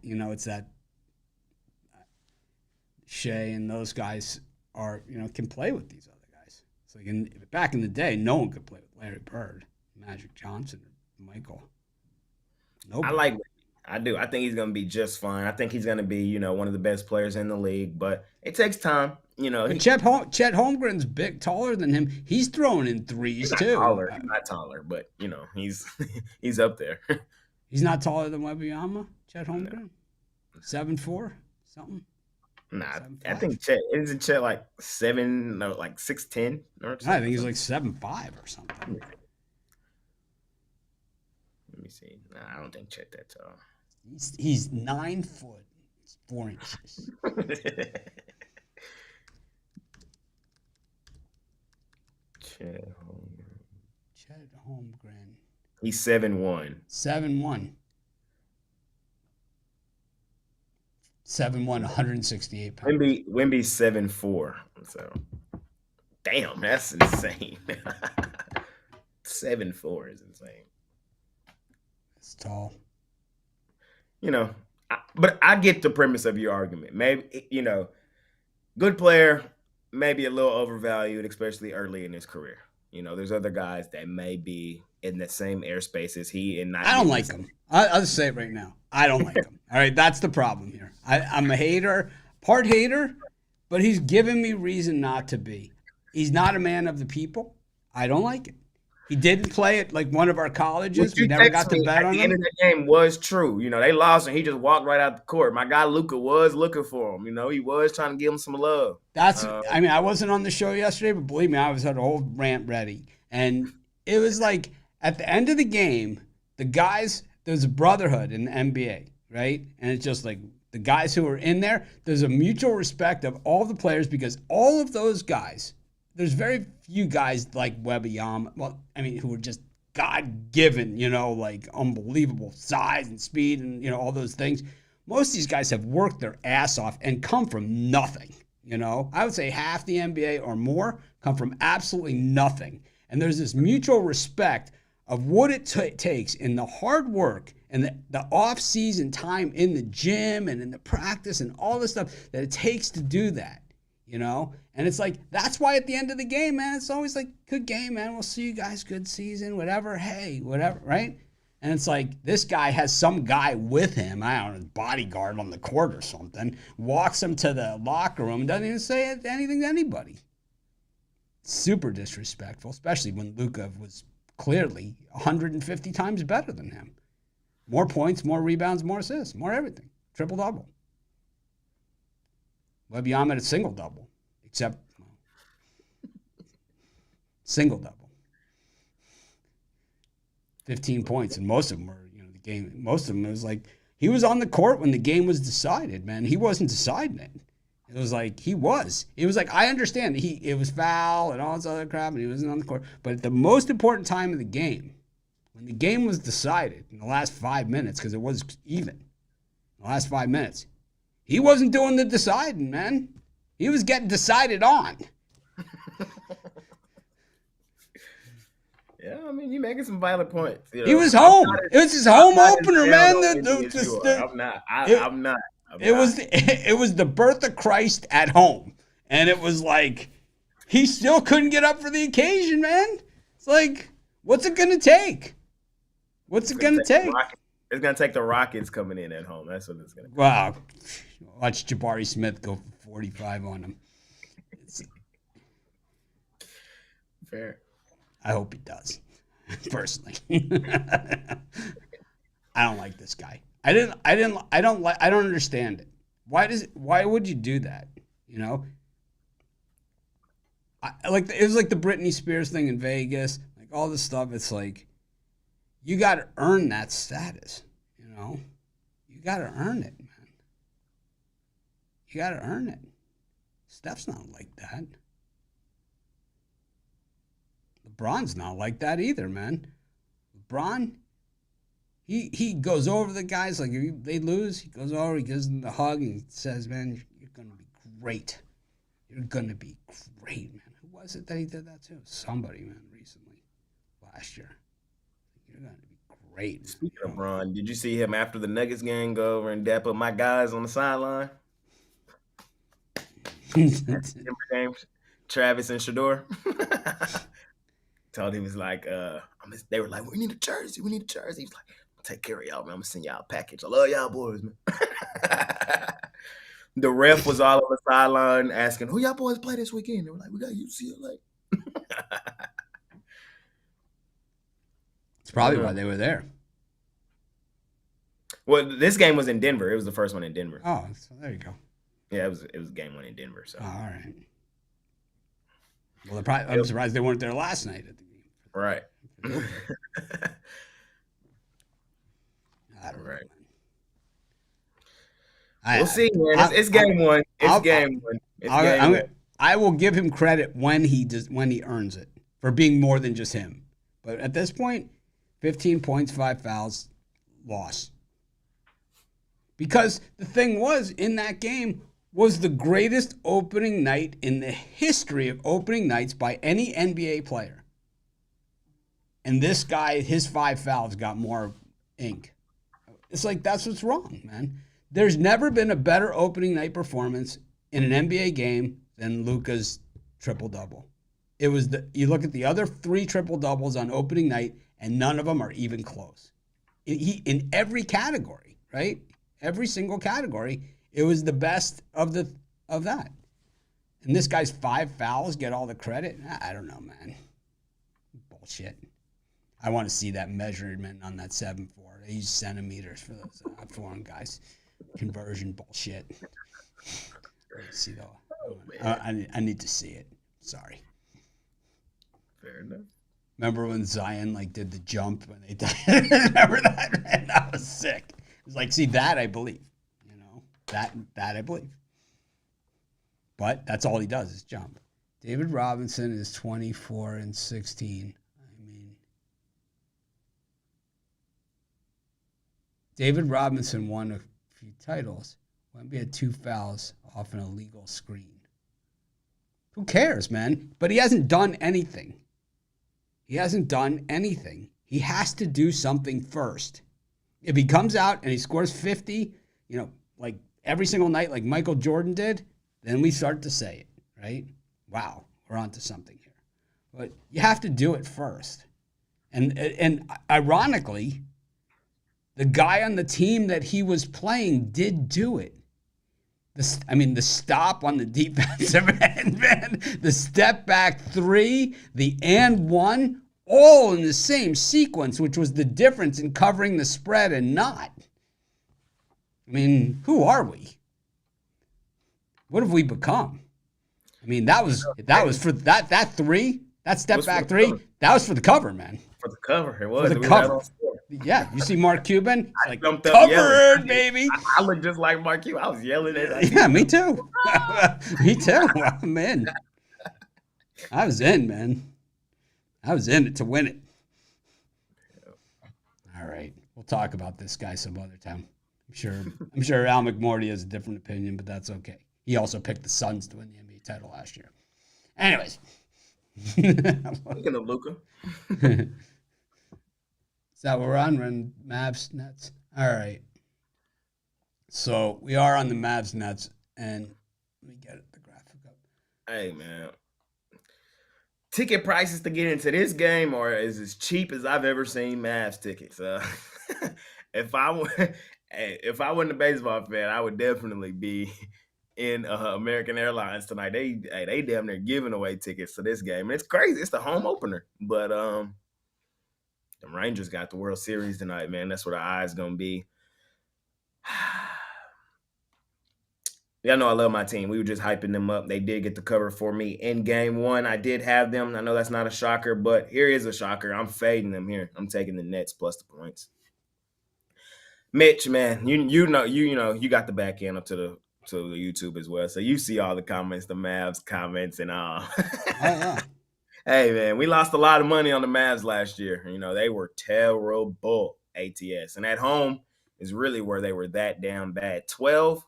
S1: Shea and those guys are, can play with these other guys. It's like back in the day, no one could play with Larry Bird, Magic Johnson, or Michael.
S2: I
S1: Nobody.
S2: like I do. I think he's going to be just fine. I think he's going to be, one of the best players in the league, but it takes time.
S1: But Chet Holmgren's big, taller than him. He's throwing in
S2: He's
S1: threes
S2: not
S1: too.
S2: taller. He's not taller, but he's he's up there.
S1: He's not taller than Wembanyama. Chet
S2: No,
S1: Holmgren, 7'4", something,
S2: nah, I
S1: 7'5".
S2: think Chet isn't Chet like 7, no, like 6'10" or
S1: I
S2: something.
S1: think he's like 7'5" or something.
S2: Let me see. Nah, I don't think Chet that tall.
S1: He's 9 foot 4 inches.
S2: Chet Holmgren.
S1: Chet Holmgren.
S2: He's 7-1.
S1: 7-1. 7-1, 168 pounds.
S2: Wimby's 7-4. So damn, that's insane. 7-4 is insane.
S1: It's tall.
S2: But I get the premise of your argument. Maybe good player, maybe a little overvalued, especially early in his career. There's other guys that may be in the same airspace as he and not.
S1: I don't like him. I'll just say it right now. I don't like him. All right, that's the problem here. I'm a hater, part hater, but he's given me reason not to be. He's not a man of the people. I don't like it. He didn't play at like one of our colleges. We never got to bet on him.
S2: The end of the game was true. They lost and he just walked right out the court. My guy Luka was looking for him. He was trying to give him some love.
S1: I wasn't on the show yesterday, but believe me, I had a whole rant ready. And it was like at the end of the game, the guys, there's a brotherhood in the NBA, right? And it's just like the guys who are in there, there's a mutual respect of all the players because all of those guys, there's very few guys like Wembanyama, who are just God-given, like unbelievable size and speed and, all those things. Most of these guys have worked their ass off and come from nothing, I would say half the NBA or more come from absolutely nothing. And there's this mutual respect of what it takes in the hard work and the off-season time in the gym and in the practice and all this stuff that it takes to do that. And it's like, that's why at the end of the game, man, it's always like, good game, man. We'll see you guys. Good season, whatever. Hey, whatever, right? And it's like, this guy has some guy with him, I don't know, his bodyguard on the court or something, walks him to the locker room and doesn't even say anything to anybody. Super disrespectful, especially when Luka was clearly 150 times better than him. More points, more rebounds, more assists, more everything. Triple-double. Wembanyama at a single-double, except single-double. 15 points, and most of them were, the game. Most of them, it was like he was on the court when the game was decided, man. He wasn't deciding it. It was like he was. It was like, I understand it was foul and all this other crap, and he wasn't on the court. But at the most important time of the game, when the game was decided in the last 5 minutes, because it was even, the last 5 minutes, he wasn't doing the deciding, man. He was getting decided on.
S2: Yeah, you're making some violent points.
S1: He was home. It was his home opener, man.
S2: I'm not.
S1: It was the birth of Christ at home, and it was like he still couldn't get up for the occasion, man. It's like, what's it gonna take? What's it gonna take?
S2: It's gonna take the Rockets coming in at home. That's what it's gonna be.
S1: Wow, watch Jabari Smith go for 45 on him.
S2: Fair.
S1: I hope he does. Personally, I don't like this guy. I don't understand it. Why would you do that? It was like the Britney Spears thing in Vegas, like all this stuff. It's like, you got to earn that status, You got to earn it, man. You got to earn it. Steph's not like that. LeBron's not like that either, man. LeBron, he goes over the guys, like if they lose, he goes over, he gives them the hug, and he says, man, you're going to be great. You're going to be great, man. Who was it that he did that to? Somebody, man, recently, last year. You're going to be great.
S2: Speaking of LeBron, did you see him after the Nuggets game go over and dap up my guys on the sideline? Games, Travis and Shador. Told him, was like, they were like, we need a jersey. He was like, take care of y'all, man. I'm gonna send y'all a package. I love y'all boys, man. The ref was all on the sideline asking, who y'all boys play this weekend? They were like, we got UCLA.
S1: It's probably why they were there.
S2: Well, this game was in Denver. It was the first one in Denver.
S1: Oh, so there you go.
S2: Yeah, it was game one in Denver. So.
S1: Oh, all right. Well, I'm surprised they weren't there last night at the game.
S2: Right.
S1: I don't know.
S2: Right. We'll see, man. It's game one. Game one.
S1: I will give him credit when he earns it for being more than just him. But at this point, 15 points, 5 fouls, loss. Because the thing was, in that game, was the greatest opening night in the history of opening nights by any NBA player. And this guy, his 5 fouls got more ink. It's like, that's what's wrong, man. There's never been a better opening night performance in an NBA game than Luka's triple-double. It was you look at the other 3 triple-doubles on opening night, and none of them are even close. In every category, right? Every single category, it was the best of that. And this guy's 5 fouls get all the credit? I don't know, man. Bullshit. I want to see that measurement on that 7-4. They use centimeters for those foreign guys. Conversion bullshit. Let's see though. I need to see it. Sorry.
S2: Fair enough.
S1: Remember when Zion did the jump when they remember that? Man, that was sick. It was like, see, that I believe. You know, that I believe. But that's all he does is jump. David Robinson is 24 and 16. David Robinson won a few titles. Wemby had 2 fouls off an illegal screen. Who cares, man? But he hasn't done anything. He hasn't done anything. He has to do something first. If he comes out and he scores 50, like every single night like Michael Jordan did, then we start to say it, right? Wow, we're onto something here. But you have to do it first. And ironically, the guy on the team that he was playing did do it. The stop on the defensive end, man. The step back 3, the and 1, all in the same sequence, which was the difference in covering the spread and not. I mean, who are we? What have we become? I mean, that was for that 3, that step back 3, that was for the cover, man.
S2: For the cover, it was.
S1: For the cover. Yeah, you see Mark Cuban? It's like, covered, baby.
S2: I look just like Mark Cuban. I was yelling at him.
S1: Yeah, me too. Me too. I'm in. I was in, man. I was in it to win it. All right. We'll talk about this guy some other time. I'm sure Al McMorty has a different opinion, but that's okay. He also picked the Suns to win the NBA title last year. Anyways.
S2: Speaking of Luka.
S1: Is that what we're on? We're on Mavs Nets. All right. So we are on the Mavs Nets, and let me get the graphic up.
S2: Hey, man. Ticket prices to get into this game are as cheap as I've ever seen Mavs tickets. If I wasn't a baseball fan, I would definitely be in American Airlines tonight. They damn near giving away tickets to this game. And it's crazy. It's the home opener, but the Rangers got the World Series tonight, man. That's where the eye's gonna be. Y'all know I love my team. We were just hyping them up. They did get the cover for me in game 1. I did have them. I know that's not a shocker, but here is a shocker. I'm fading them here. I'm taking the Nets plus the points. Mitch, man, you got the back end up to the YouTube as well, so you see all the comments, the Mavs comments, and all.
S1: Yeah.
S2: Hey, man, we lost a lot of money on the Mavs last year. They were terrible ATS, and at home is really where they were that damn bad. 12,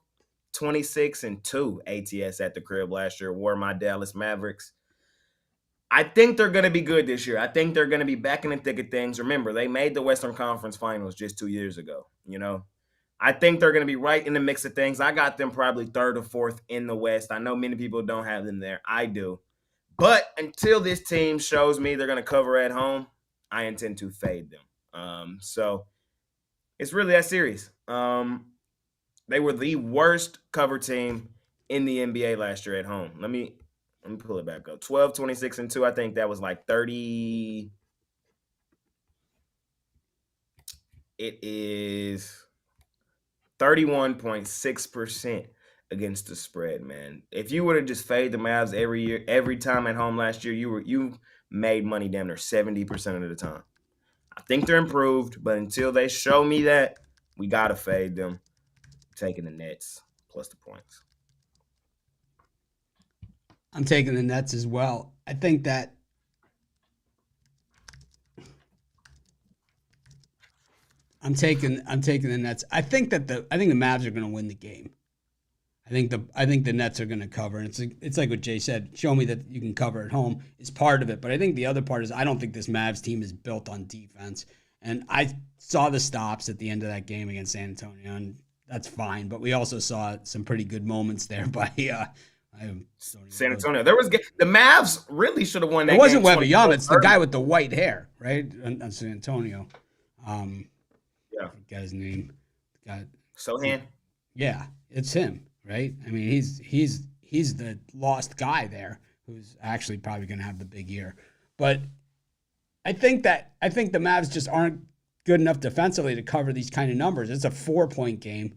S2: 26, and 2 ATS at the crib last year were my Dallas Mavericks. I think they're going to be good this year. I think they're going to be back in the thick of things. Remember, they made the Western Conference Finals just 2 years ago. I think they're going to be right in the mix of things. I got them probably 3rd or 4th in the West. I know many people don't have them there. I do. But until this team shows me they're going to cover at home, I intend to fade them. So it's really that serious. They were the worst cover team in the NBA last year at home. Let me pull it back up. 12, 26, and 2. I think that was like 30. It is 31.6% against the spread, man. If you would have just faded the Mavs every time at home last year, you made money damn near 70% of the time. I think they're improved, but until they show me that, we got to fade them. Taking the Nets plus the points.
S1: I'm taking the Nets as well. I think that I'm taking the Nets. I think the Mavs are going to win the game. I think the Nets are going to cover, and it's like what Jay said. Show me that you can cover at home is part of it, but I think the other part is I don't think this Mavs team is built on defense. And I saw the stops at the end of that game against San Antonio, and that's fine. But we also saw some pretty good moments there by
S2: San Antonio. There was the Mavs really should have won that.
S1: It wasn't
S2: game.
S1: Wembanyama. It's the guy with the white hair, right? On San Antonio.
S2: Yeah,
S1: I forget his name.
S2: Sohan.
S1: Yeah, it's him, right? I mean, he's the lost guy there, who's actually probably going to have the big year. But I think the Mavs just aren't good enough defensively to cover these kind of numbers. It's a 4-point game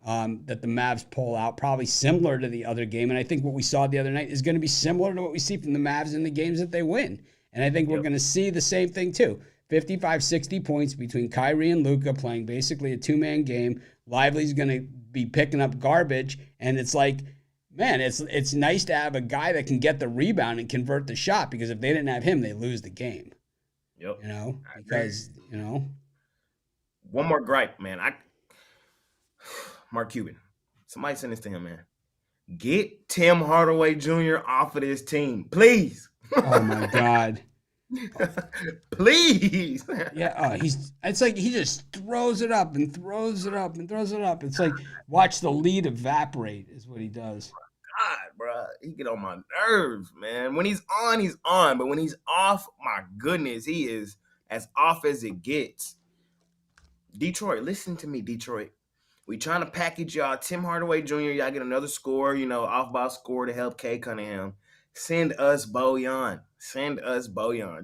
S1: that the Mavs pull out, probably similar to the other game. And I think what we saw the other night is going to be similar to what we see from the Mavs in the games that they win. And I think we're going to see the same thing too. 55, 60 points between Kyrie and Luka playing basically a two-man game. Lively's going to be picking up garbage. And it's like, man, it's nice to have a guy that can get the rebound and convert the shot, because if they didn't have him, they lose the game.
S2: Yep.
S1: Because,
S2: One more gripe, man. Mark Cuban. Somebody send this to him, man. Get Tim Hardaway Jr. off of this team, please.
S1: Oh my God.
S2: Please.
S1: Yeah, it's like he just throws it up and throws it up and throws it up. It's like watch the lead evaporate is what he does.
S2: God, bro, he get on my nerves, man. When he's on, he's on. But when he's off, my goodness, he is as off as it gets. Detroit, listen to me, Detroit. We trying to package y'all Tim Hardaway Jr. Y'all get another score, off-ball score to help Kay Cunningham. Send us Bojan.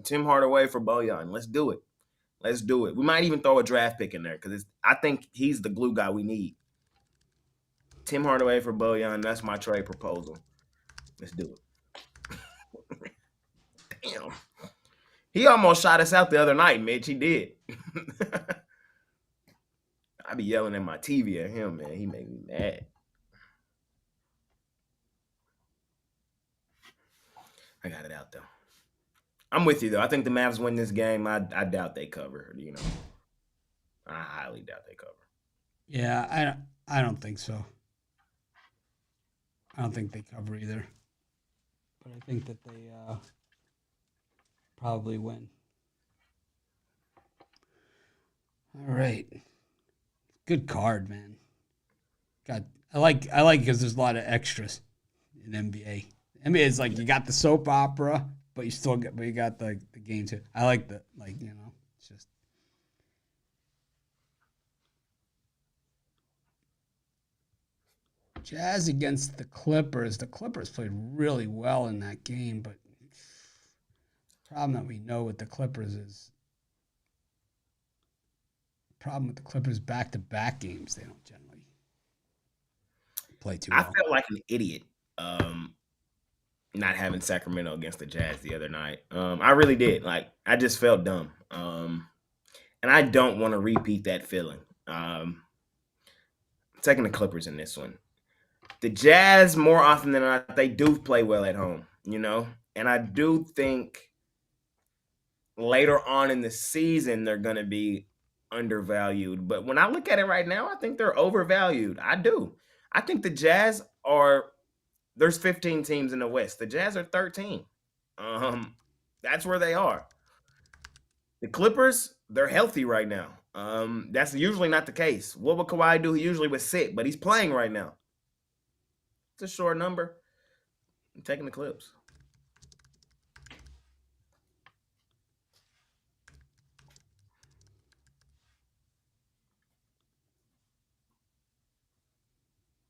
S2: Tim Hardaway for Bojan. Let's do it. We might even throw a draft pick in there because I think he's the glue guy we need. Tim Hardaway for Bojan. That's my trade proposal. Let's do it. Damn. He almost shot us out the other night, Mitch. He did. I be yelling at my TV at him, man. He made me mad. I got it out, though. I'm with you, though. I think the Mavs win this game. I doubt they cover, I highly doubt they cover.
S1: Yeah, I don't think so. I don't think they cover either. But I think that they probably win. All right. Good card, man. God, I like because there's a lot of extras in NBA. NBA is like you got the soap opera, but you got the game too. I like it's just. Jazz against the Clippers. The Clippers played really well in that game, but the problem that we know with the Clippers is back-to-back games. They don't generally play too well.
S2: I felt like an idiot not having Sacramento against the Jazz the other night. I really did. I just felt dumb. And I don't want to repeat that feeling. I'm taking the Clippers in this one. The Jazz, more often than not, they do play well at home, And I do think later on in the season they're going to be undervalued. But when I look at it right now, I think they're overvalued. I do. I think the Jazz there's 15 teams in the West. The Jazz are 13. That's where they are. The Clippers, they're healthy right now. That's usually not the case. What would Kawhi do? He usually was sick, but he's playing right now. It's a short number. I'm taking the Clips.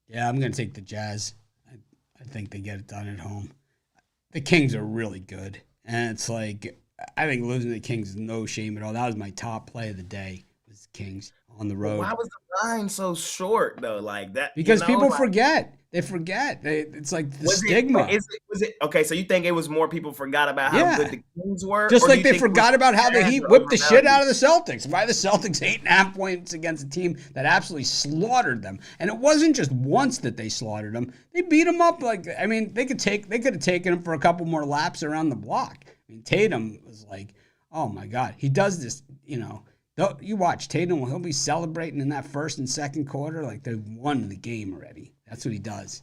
S1: Yeah, I'm going to take the Jazz. I think they get it done at home. The Kings are really good. And it's like, I think losing to the Kings is no shame at all. That was my top play of the day, was Kings on the road.
S2: Why was the line so short, though? Like that?
S1: Because people forget. They forget. It's like the stigma.
S2: Was it okay? So you think it was more people forgot about how good the Kings were?
S1: Just like they forgot about how the Heat whipped the shit out of the Celtics. Why the Celtics 8.5 points against a team that absolutely slaughtered them. And it wasn't just once that they slaughtered them. They beat them up they could have taken them for a couple more laps around the block. I mean, Tatum was like, oh my God. He does this, You watch Tatum, he'll be celebrating in that first and second quarter like they won the game already. That's what he does.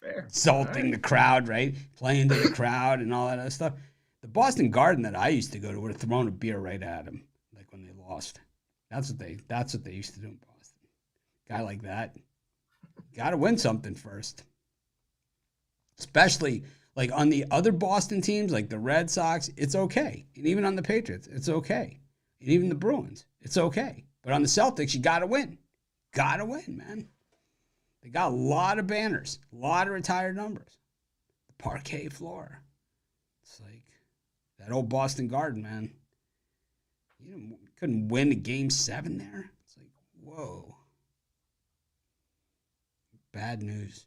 S2: Fair. All
S1: Insulting
S2: right.
S1: the crowd, right? Playing to the crowd and all that other stuff. The Boston Garden that I used to go to would have thrown a beer right at him, like when they lost. That's what they used to do in Boston. Guy like that, got to win something first. Especially like on the other Boston teams, like the Red Sox, it's okay. And even on the Patriots, it's okay. And even the Bruins, it's okay. But on the Celtics, you got to win. Got to win, man. They got a lot of banners, a lot of retired numbers. The parquet floor. It's like that old Boston Garden, man. You couldn't win a game 7 there. It's like, whoa. Bad news.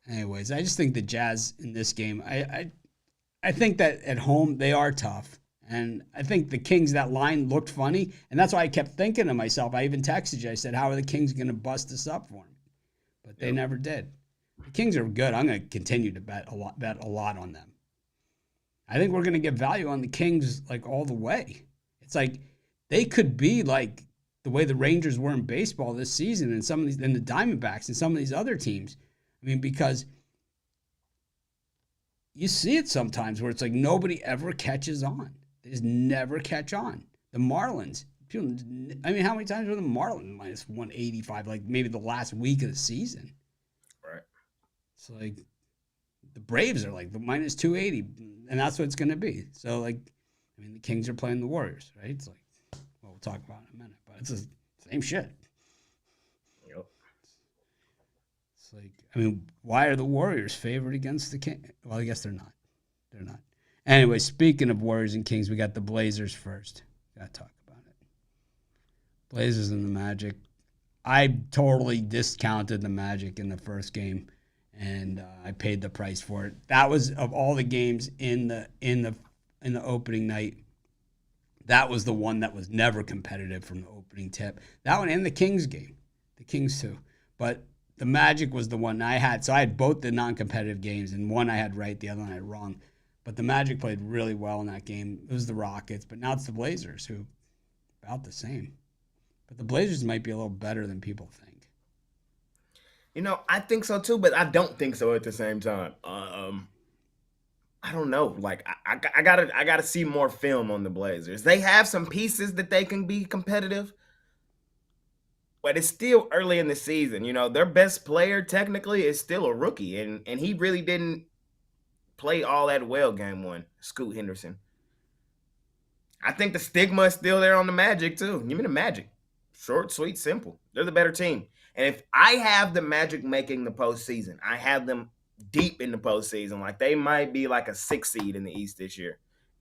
S1: Anyways, I just think the Jazz in this game, I think that at home they are tough. And I think the Kings, that line looked funny. And that's why I kept thinking to myself, I even texted you, I said, how are the Kings going to bust this up for me? But they never did. The Kings are good. I'm going to continue to bet a lot on them. I think we're going to get value on the Kings like all the way. It's like they could be like the way the Rangers were in baseball this season and some of these, and the Diamondbacks and some of these other teams. I mean, because you see it sometimes where it's like nobody ever catches on. They just never catch on. The Marlins, how many times were the Marlins minus 185, like maybe the last week of the season?
S2: Right.
S1: It's like the Braves are like the minus 280, and that's what it's going to be. So, like, I mean, the Kings are playing the Warriors, right? It's like, well, we'll talk about it in a minute, but it's the same shit.
S2: Yep.
S1: It's like, I mean, why are the Warriors favored against the Kings? Well, I guess they're not. They're not. Anyway, speaking of Warriors and Kings, we got the Blazers first. Got to talk about it. Blazers and the Magic. I totally discounted the Magic in the first game, and I paid the price for it. That was, of all the games in the opening night, that was the one that was never competitive from the opening tip. That one and the Kings game, the Kings too. But the Magic was the one I had. So I had both the non-competitive games, and one I had right, the other one I had wrong. But the Magic played really well in that game. It was the Rockets, but now it's the Blazers, who about the same. But the Blazers might be a little better than people think.
S2: I think so too, but I don't think so at the same time. I don't know. Like I gotta see more film on the Blazers. They have some pieces that they can be competitive, but it's still early in the season. Their best player technically is still a rookie, and he really didn't play all that well game 1. Scoot Henderson. I think the stigma is still there on the Magic too. Give me the Magic. Short, sweet, simple. They're the better team. And if I have the Magic making the postseason, I have them deep in the postseason. Like they might be like a 6 seed in the East this year.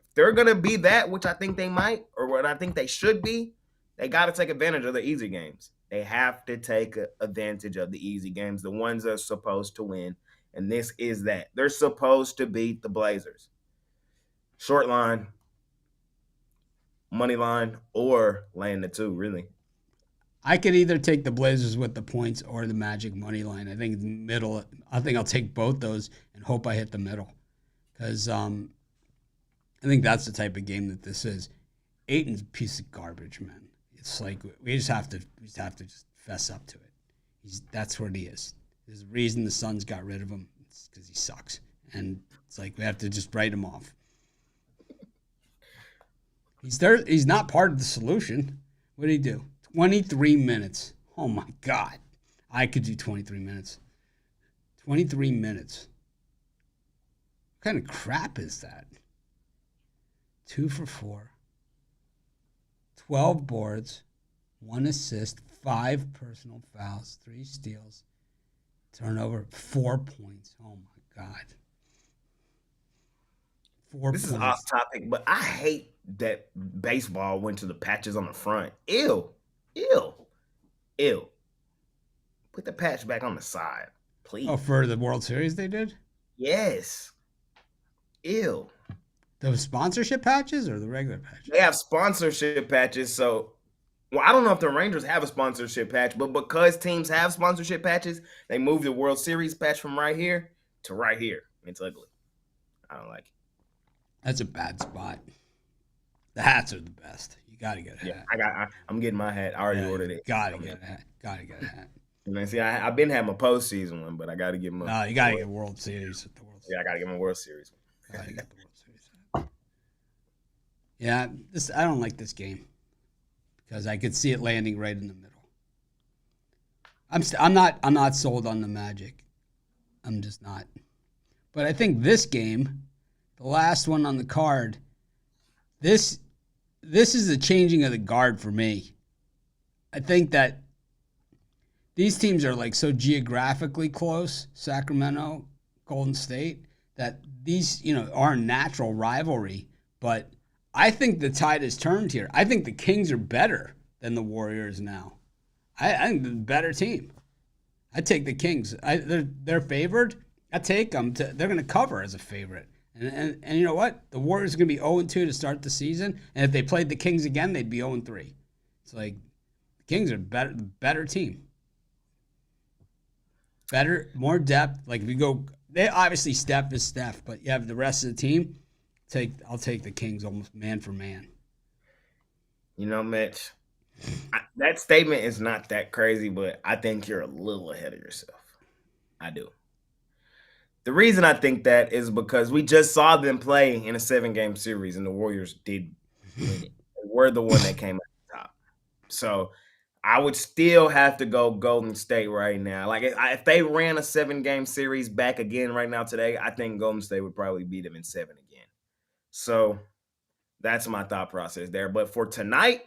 S2: If they're gonna be that, which I think they might, or what I think they should be, they got to take advantage of the easy games. They have to take advantage of the easy games, the ones that are supposed to win. And this is that. They're supposed to beat the Blazers. Short line, money line, or laying the 2, really.
S1: I could either take the Blazers with the points or the Magic money line. I think middle. I think I'll take both those and hope I hit the middle, because I think that's the type of game that this is. Aiton's a piece of garbage, man. It's like we just have to just fess up to it. That's what he is. There's a reason the Suns got rid of him. It's because he sucks, and it's like we have to just write him off. He's there. He's not part of the solution. What did he do? 23 minutes. Oh my God. I could do 23 minutes. 23 minutes. What kind of crap is that? 2 for 4. 12 boards. 1 assist. 5 personal fouls. 3 steals. Turnover. 4 points. Oh my God. 4
S2: This
S1: points.
S2: is off topic, but I hate that baseball went to the patches on the front. Ew. Put the patch back on the side, please.
S1: Oh, for the World Series they did?
S2: Yes. Ew.
S1: The sponsorship patches or the regular patches?
S2: They have sponsorship patches, so I don't know if the Rangers have a sponsorship patch, but because teams have sponsorship patches, they moved the World Series patch from right here to right here. It's ugly. I don't like it.
S1: That's a bad spot. The hats are the best. You got to get a
S2: Yeah,
S1: hat.
S2: I'm getting my hat. I already
S1: Yeah,
S2: ordered
S1: you
S2: it.
S1: got to
S2: I mean,
S1: get a hat. Got to get a hat.
S2: you know, see, I've been having my postseason one, but I got to get
S1: No, you
S2: my
S1: got to get World Series at the World
S2: yeah, I got to get my World Series
S1: Series.
S2: one.
S1: Got to get the World Series hat. Yeah, I don't like this game because I could see it landing right in the middle. I'm not sold on the Magic. I'm just not. But I think this game, the last one on the card, this this is the changing of the guard for me. I think that these teams are like so geographically close, Sacramento, Golden State, that these, are a natural rivalry. But I think the tide has turned here. I think the Kings are better than the Warriors now. I think they're the better team. I take the Kings. They're favored. I take them. They're going to cover as a favorite. And you know what? The Warriors are going to be 0-2 to start the season. And if they played the Kings again, they'd be 0-3. It's like the Kings are better team. Better, more depth. Like if you go, they obviously Steph is Steph, but you have the rest of the team. I'll take the Kings almost man for man.
S2: You know, Mitch, that statement is not that crazy, but I think you're a little ahead of yourself. I do. The reason I think that is because we just saw them play in a 7-game series, and the Warriors did win it. They were the one that came out the top. So I would still have to go Golden State right now. Like if they ran a 7-game series back again right now today, I think Golden State would probably beat them in 7 again. So that's my thought process there. But for tonight,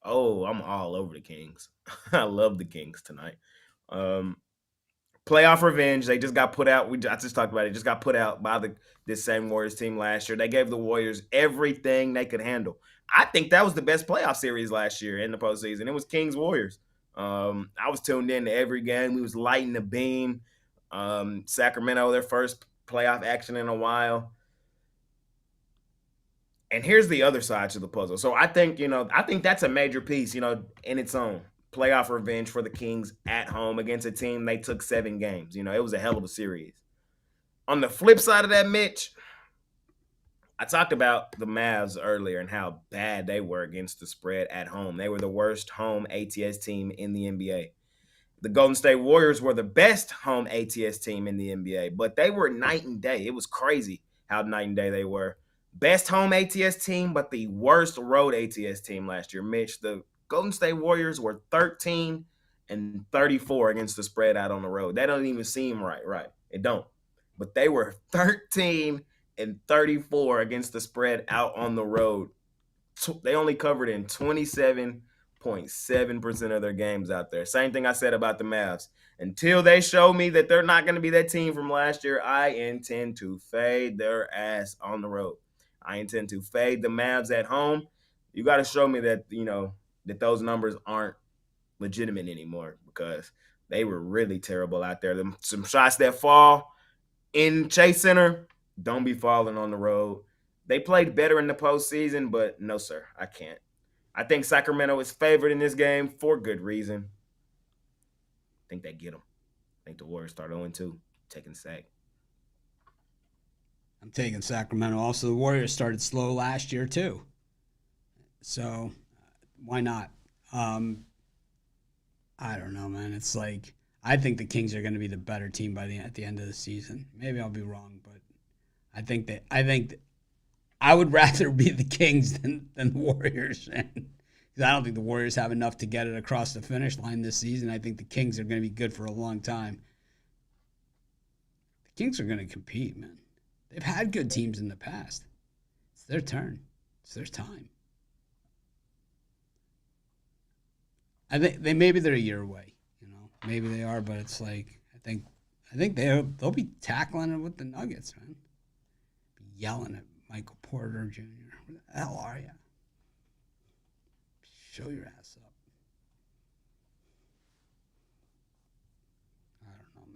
S2: oh, I'm all over the Kings. I love the Kings tonight. Um, Playoff revenge. They just got put out. I just talked about it. Just got put out by this same Warriors team last year. They gave the Warriors everything they could handle. I think that was the best playoff series last year in the postseason. It was Kings Warriors. I was tuned in to every game. We was lighting the beam. Sacramento, their first playoff action in a while. And here's the other side to the puzzle. So I think that's a major piece, in its own. Playoff revenge for the Kings at home against a team they took 7 games. It was a hell of a series. On the flip side of that, Mitch, I talked about the Mavs earlier and how bad they were against the spread at home. They were the worst home ATS team in the NBA. The Golden State Warriors were the best home ATS team in the NBA, but they were night and day. It was crazy how night and day they were. Best home ATS team, but the worst road ATS team last year. Mitch, the Golden State Warriors were 13-34 against the spread out on the road. That doesn't even seem right? It don't. But they were 13-34 against the spread out on the road. They only covered in 27.7% of their games out there. Same thing I said about the Mavs. Until they show me that they're not going to be that team from last year, I intend to fade their ass on the road. I intend to fade the Mavs at home. You got to show me that, that those numbers aren't legitimate anymore because they were really terrible out there. Some shots that fall in Chase Center, don't be falling on the road. They played better in the postseason, but no, sir, I can't. I think Sacramento is favored in this game for good reason. I think they get them. I think the Warriors start 0-2, taking sack.
S1: I'm taking Sacramento. Also, the Warriors started slow last year too, so why not? I don't know, man. It's like I think the Kings are going to be the better team at the end of the season. Maybe I'll be wrong, but I think that I would rather be the Kings than the Warriors, because I don't think the Warriors have enough to get it across the finish line this season. I think the Kings are going to be good for a long time. The Kings are going to compete, man. They've had good teams in the past. It's their turn. It's their time. I think maybe they're a year away. Maybe they are, but it's like I think they'll be tackling it with the Nuggets, man. Be yelling at Michael Porter Jr. Where the hell are you? Show your ass up. I don't know,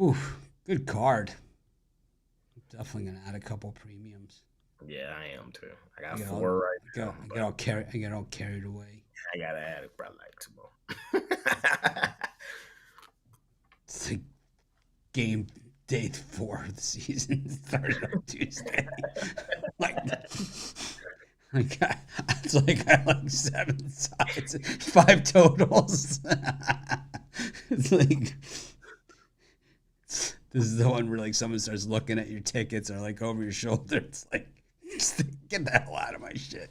S1: man. Oof, good card. I'm definitely gonna add a couple premiums.
S2: Yeah, I am too. I got 4 right now.
S1: I get all carried away.
S2: I gotta add it probably like 2 more.
S1: It's like game day 4 of the season started on Tuesday. like, it's like I like 7 sides, 5 totals. It's like this is the one where like someone starts looking at your tickets or like over your shoulder. It's like, just get the hell out of my shit.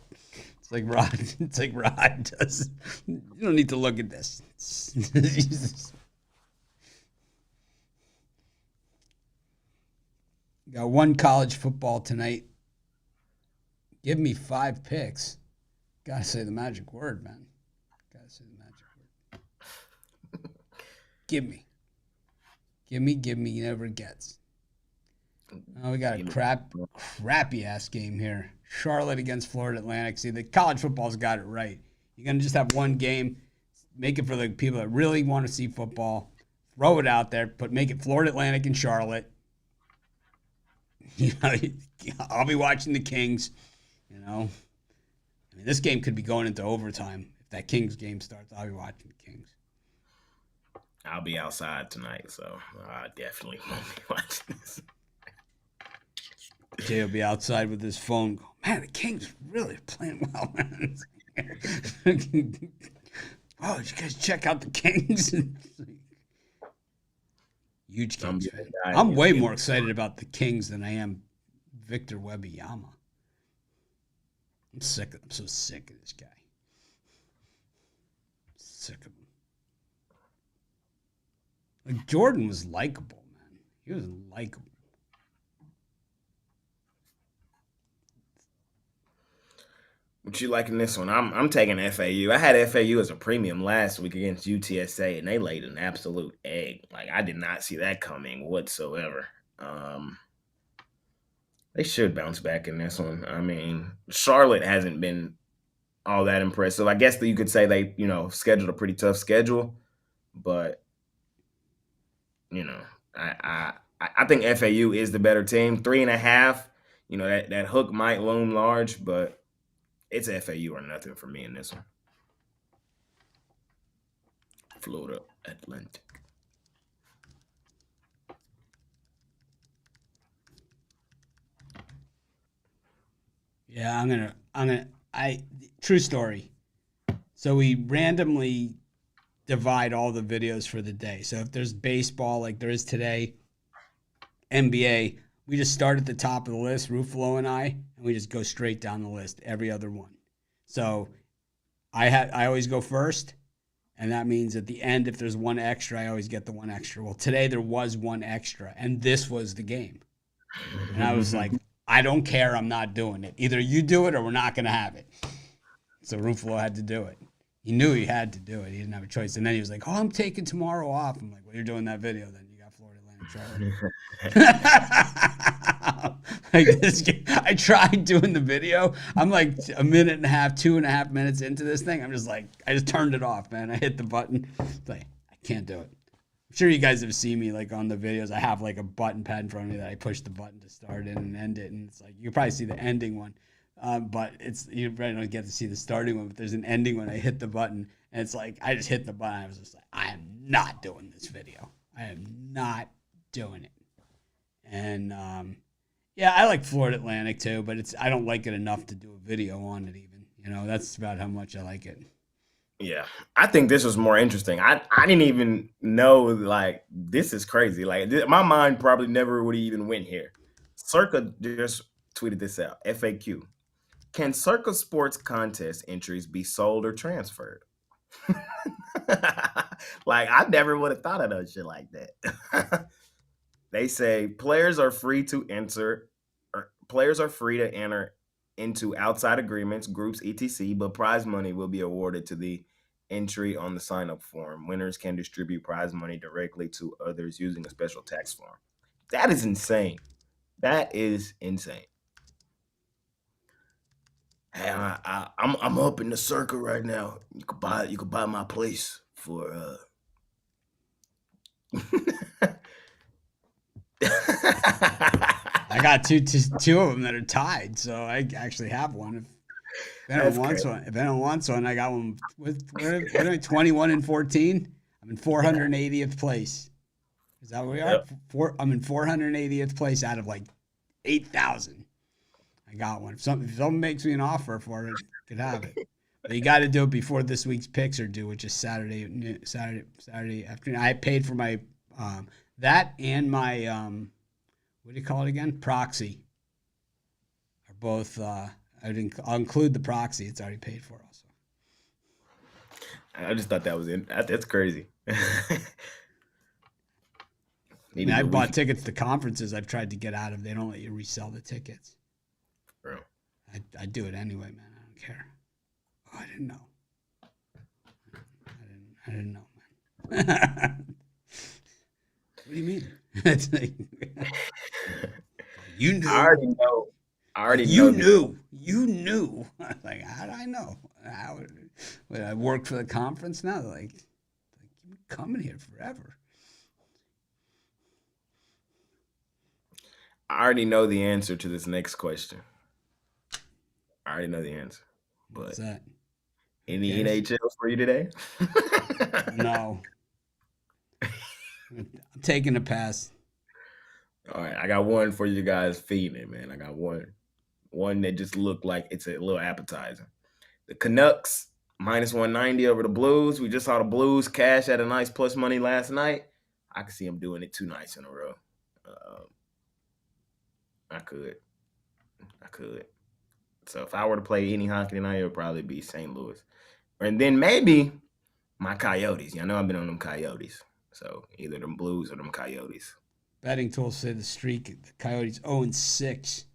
S1: It's like Rod. It's like Rod does. You don't need to look at this. Got one college football tonight. Give me 5 picks. Gotta say the magic word, man. Gotta say the magic word. Give me. Give me. Never gets. Oh, we got a crappy ass game here. Charlotte against Florida Atlantic. See, the college football's got it right. You're gonna just have one game. Make it for the people that really want to see football. Throw it out there, but make it Florida Atlantic and Charlotte. You know, I'll be watching the Kings. You know, I mean, this game could be going into overtime. If that Kings game starts, I'll be watching the Kings.
S2: I'll be outside tonight, so I definitely won't be watching this.
S1: Jay will be outside with his phone. Go, man, the Kings really playing well, man. Oh, did you guys check out the Kings? Huge Kings fan. I'm way more excited about the Kings than I am Victor Wembanyama. I'm so sick of this guy. Sick of him. Like Jordan was likable, man. He was likable.
S2: What you liking this one? I'm taking FAU. I had FAU as a premium last week against UTSA, and they laid an absolute egg. Like I did not see that coming whatsoever. They should bounce back in this one. I mean, Charlotte hasn't been all that impressive. I guess that you could say they, scheduled a pretty tough schedule, but I think FAU is the better team. 3.5. That hook might loom large, but it's FAU or nothing for me in this one. Florida Atlantic.
S1: Yeah, true story. So we randomly divide all the videos for the day. So if there's baseball like there is today, NBA, we just start at the top of the list, Ruffolo and I, and we just go straight down the list, every other one. So I always go first, and that means at the end, if there's one extra, I always get the one extra. Well, today there was one extra, and this was the game. And I was like, I don't care, I'm not doing it. Either you do it or we're not going to have it. So Ruffalo had to do it. He knew he had to do it. He didn't have a choice. And then he was like, oh, I'm taking tomorrow off. I'm like, well, you're doing that video then. You got Florida Atlantic Charlotte. Like this game, I tried doing the video. I'm like a minute and a half, 2.5 minutes into this thing. I'm just like, I just turned it off, man. I hit the button. It's like, I can't do it. I'm sure you guys have seen me like on the videos. I have like a button pad in front of me that I push the button to start it and end it. And it's like, you probably see the ending one. But you probably don't get to see the starting one, but there's an ending when I hit the button, and it's like I just hit the button. I was just like, I am not doing this video. I am not doing it. And yeah, I like Florida Atlantic too, but I don't like it enough to do a video on it even. That's about how much I like it.
S2: Yeah, I think this was more interesting. I didn't even know, like, this is crazy. Like, my mind probably never would have even went here. Circa just tweeted this out. FAQ. Can Circa Sports contest entries be sold or transferred? Like, I never would have thought of no shit like that. They say players are free to enter into outside agreements, groups, etc., but prize money will be awarded to the entry on the sign-up form. Winners can distribute prize money directly to others using a special tax form. That is insane. That is insane. Hey, I'm up in the circle right now. You could buy my place for
S1: I got two of them that are tied, so I actually have one. If anyone wants one, I got one with 21 and 14. I'm in 480th place. Is that where we are?
S2: Yep.
S1: I'm in 480th place out of like 8,000. I got one. If someone makes me an offer for it, could have it. But you got to do it before this week's picks are due, which is Saturday afternoon. I paid for my that and my what do you call it again? Proxy are both. I'll include the proxy. It's already paid for also.
S2: I just thought that was in. That's crazy.
S1: I mean, I bought tickets to conferences I've tried to get out of. They don't let you resell the tickets.
S2: Bro.
S1: I do it anyway, man. I don't care. Oh, I didn't know. I didn't know, man. What do you mean? It's like, you knew.
S2: I already know.
S1: You knew. You knew. Like, how did I know? I work for the conference now. Like you've been coming here forever.
S2: I already know the answer to this next question. I already know the answer. But
S1: What's that?
S2: any NHL for you today?
S1: No. I'm taking a pass.
S2: All right, I got one for you guys feeding it, man. I got one that just looked like it's a little appetizer. The Canucks minus 190 over the Blues. We just saw the Blues cash at a nice plus money last night. I could see them doing it 2 nights in a row. I could. So if I were to play any hockey tonight, it would probably be St. Louis. And then maybe my Coyotes. Y'all know I've been on them Coyotes. So either them Blues or them Coyotes.
S1: Betting tools say the streak, the Coyotes 0-6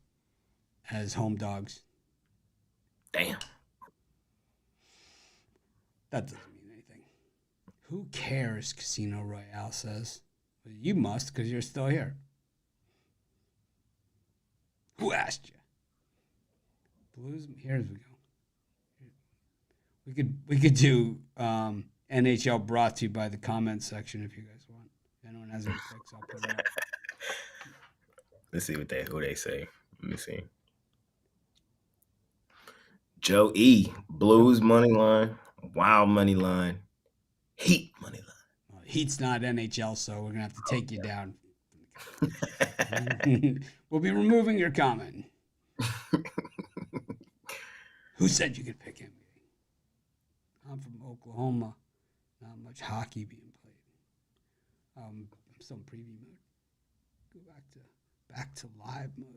S1: as home dogs.
S2: Damn.
S1: That doesn't mean anything. Who cares, Casino Royale says. Well, you must, because you're still here. Who asked you? Blues, here we go. We could do NHL brought to you by the comment section if you guys want. If anyone has any picks, I'll put it up.
S2: Let's see who they say. Let me see. Joe E. Blues money line. Wild money line. Heat money line.
S1: Well, Heat's not NHL, so we're gonna have to take you down. We'll be removing your comment. Who said you could pick NBA? I'm from Oklahoma. Not much hockey being played. I'm still in preview mode. Go back to live mode.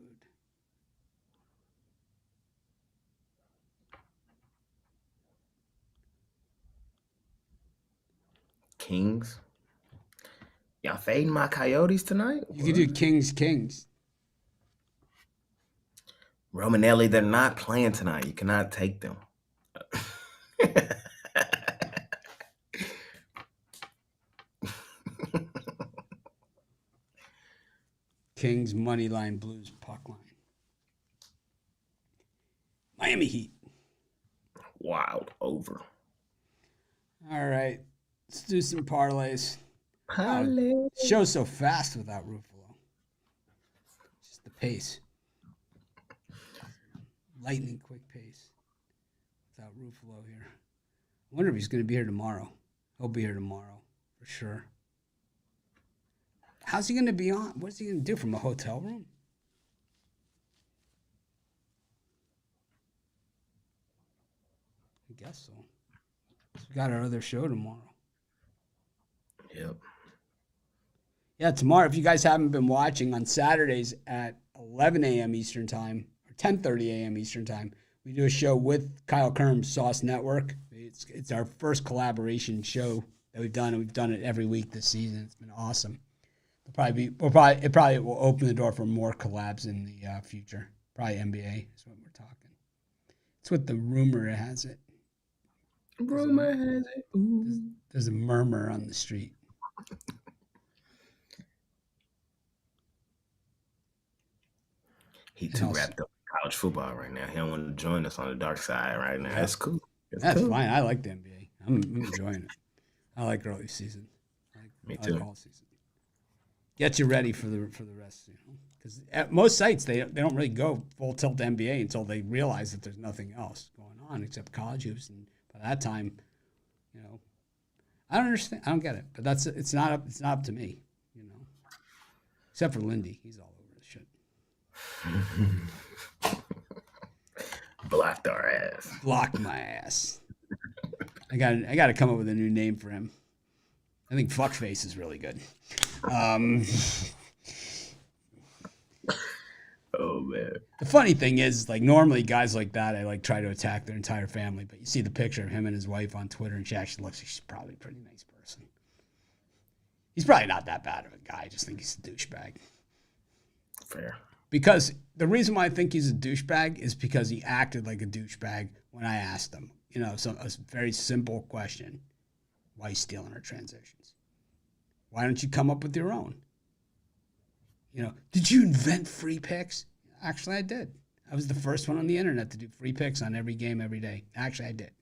S2: Kings. Y'all fading my Coyotes tonight?
S1: You could do Kings.
S2: Romanelli, they're not playing tonight. You cannot take them.
S1: Kings money line, Blues puck line. Miami Heat.
S2: Wild over.
S1: All right, let's do some parlays. Show's so fast without Ruffolo. Just the pace. Lightning quick pace. Without Ruffolo here. I wonder if he's going to be here tomorrow. He'll be here tomorrow for sure. How's he going to be on? What's he going to do from a hotel room? I guess so. We got our other show tomorrow.
S2: Yep.
S1: Yeah, tomorrow, if you guys haven't been watching, on Saturdays at 11 a.m. Eastern Time, or 10:30 a.m. Eastern Time, we do a show with Kyle Kerm's Sauce Network. It's our first collaboration show that we've done, and we've done it every week this season. It's been awesome. It probably will open the door for more collabs in the future. Probably NBA is what we're talking. It's what the rumor has it.
S2: Rumor has it.
S1: There's a murmur on the street.
S2: He too wrapped up in college football right now. He don't want to join us on the dark side right now. That's cool.
S1: That's fine. I like the NBA. I'm enjoying it. I like early season.
S2: Me too.
S1: I like all season. Get you ready for the rest, because at most sites they don't really go full tilt NBA until they realize that there's nothing else going on except college hoops, and by that time, I don't understand. I don't get it. But it's not up to me. Except for Lindy. He's all over the shit.
S2: Blocked our ass.
S1: Blocked my ass. I got to come up with a new name for him. I think fuckface is really good.
S2: Oh man.
S1: The funny thing is, like, normally guys like that, I like try to attack their entire family, but you see the picture of him and his wife on Twitter, and she actually looks like she's probably a pretty nice person. He's probably not that bad of a guy. I just think he's a douchebag.
S2: Fair.
S1: Because the reason why I think he's a douchebag is because he acted like a douchebag when I asked him. You know, a very simple question. Why are you stealing our transitions? Why don't you come up with your own? You know, did you invent free picks? Actually, I did. I was the first one on the internet to do free picks on every game, every day. Actually, I did.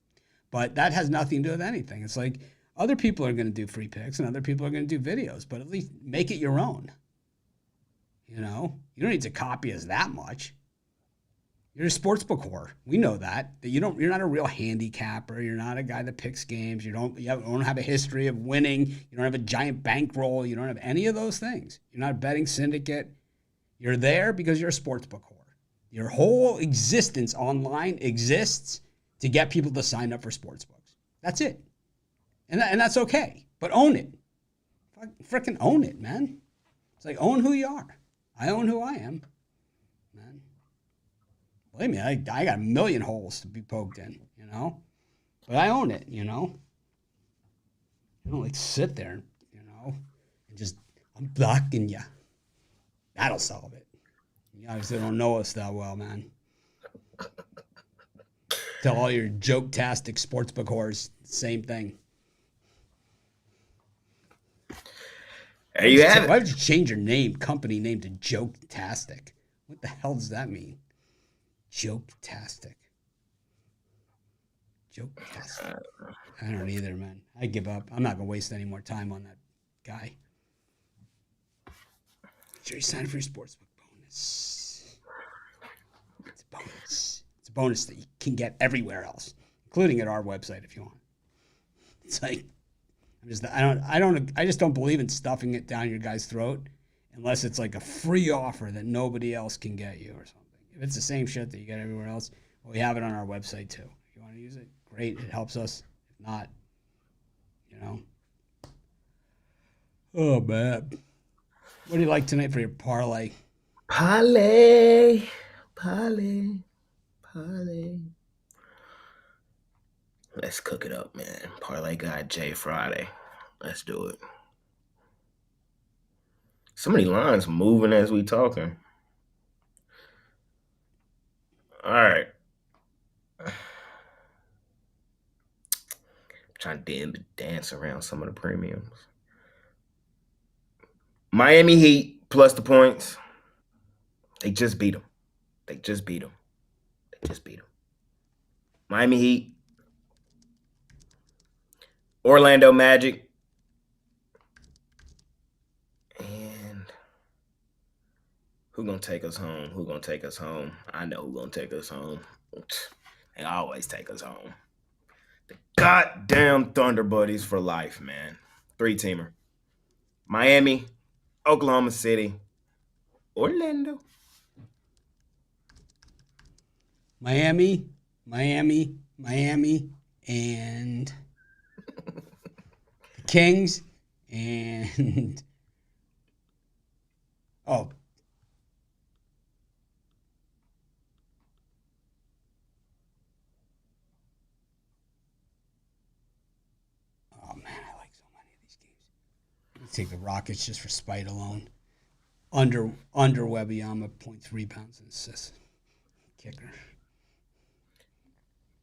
S1: But that has nothing to do with anything. It's like other people are going to do free picks and other people are going to do videos, but at least make it your own. You know, you don't need to copy us that much. You're a sportsbook whore. We know that you're not a real handicapper. You're not a guy that picks games. You don't have a history of winning. You don't have a giant bankroll. You don't have any of those things. You're not a betting syndicate. You're there because you're a sportsbook whore. Your whole existence online exists to get people to sign up for sportsbooks. That's it. And that's okay. But own it. Freaking own it, man. It's like, own who you are. I own who I am. Man. Believe me, I got a million holes to be poked in, you know? But I own it, you know? I don't like sit there, you know, and just, I'm blocking you. That'll solve it. You obviously don't know us that well, man. Tell all your joke-tastic sportsbook whores, same thing.
S2: There you have it.
S1: Why would you change your company name to Joke-tastic? What the hell does that mean? Joke-tastic. Joke-tastic. I don't either, man. I give up. I'm not going to waste any more time on that guy. Sure, you sign up for your sportsbook bonus. It's a bonus. It's a bonus that you can get everywhere else, including at our website if you want. It's like, I just don't believe in stuffing it down your guy's throat unless it's like a free offer that nobody else can get you or something. If it's the same shit that you get everywhere else, well, we have it on our website too. If you want to use it, great. It helps us. If not, you know. Oh, man. What do you like tonight for your parlay?
S2: Parlay. Let's cook it up, man. Parlay guy Jay Friday. Let's do it. So many lines moving as we talking. All right. I'm trying to dance around some of the premiums. Miami Heat plus the points. They just beat them. Miami Heat. Orlando Magic. And who gonna take us home? I know who gonna take us home. They always take us home. The goddamn Thunder Buddies for life, man. 3-teamer. Miami, Oklahoma City, Orlando.
S1: Miami, and the Kings, and oh man, I like so many of these games. Let's take the Rockets just for spite alone. Under Wembanyama, 0.3 rebounds and assists. Kicker.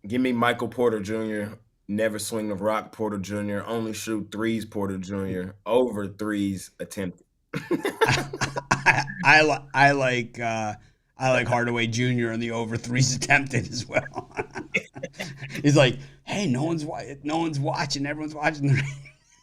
S2: Give me Michael Porter Jr. Never swing the rock, Porter Jr. Only shoot threes, Porter Jr. Over threes attempted.
S1: I like Hardaway Jr. on the over threes attempted as well. He's like, hey, no one's watching. Everyone's watching.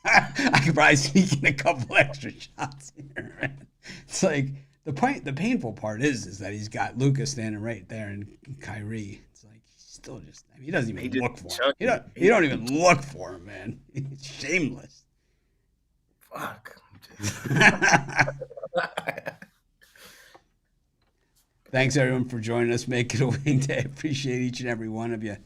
S1: I could probably sneak in a couple extra shots here. Man. It's like the painful part is that he's got Luka standing right there and Kyrie. It's like he's still just. I mean, he doesn't even look for him. He don't even look for him, man. He's shameless.
S2: Fuck.
S1: Thanks everyone for joining us. Make it a wing day. Appreciate each and every one of you.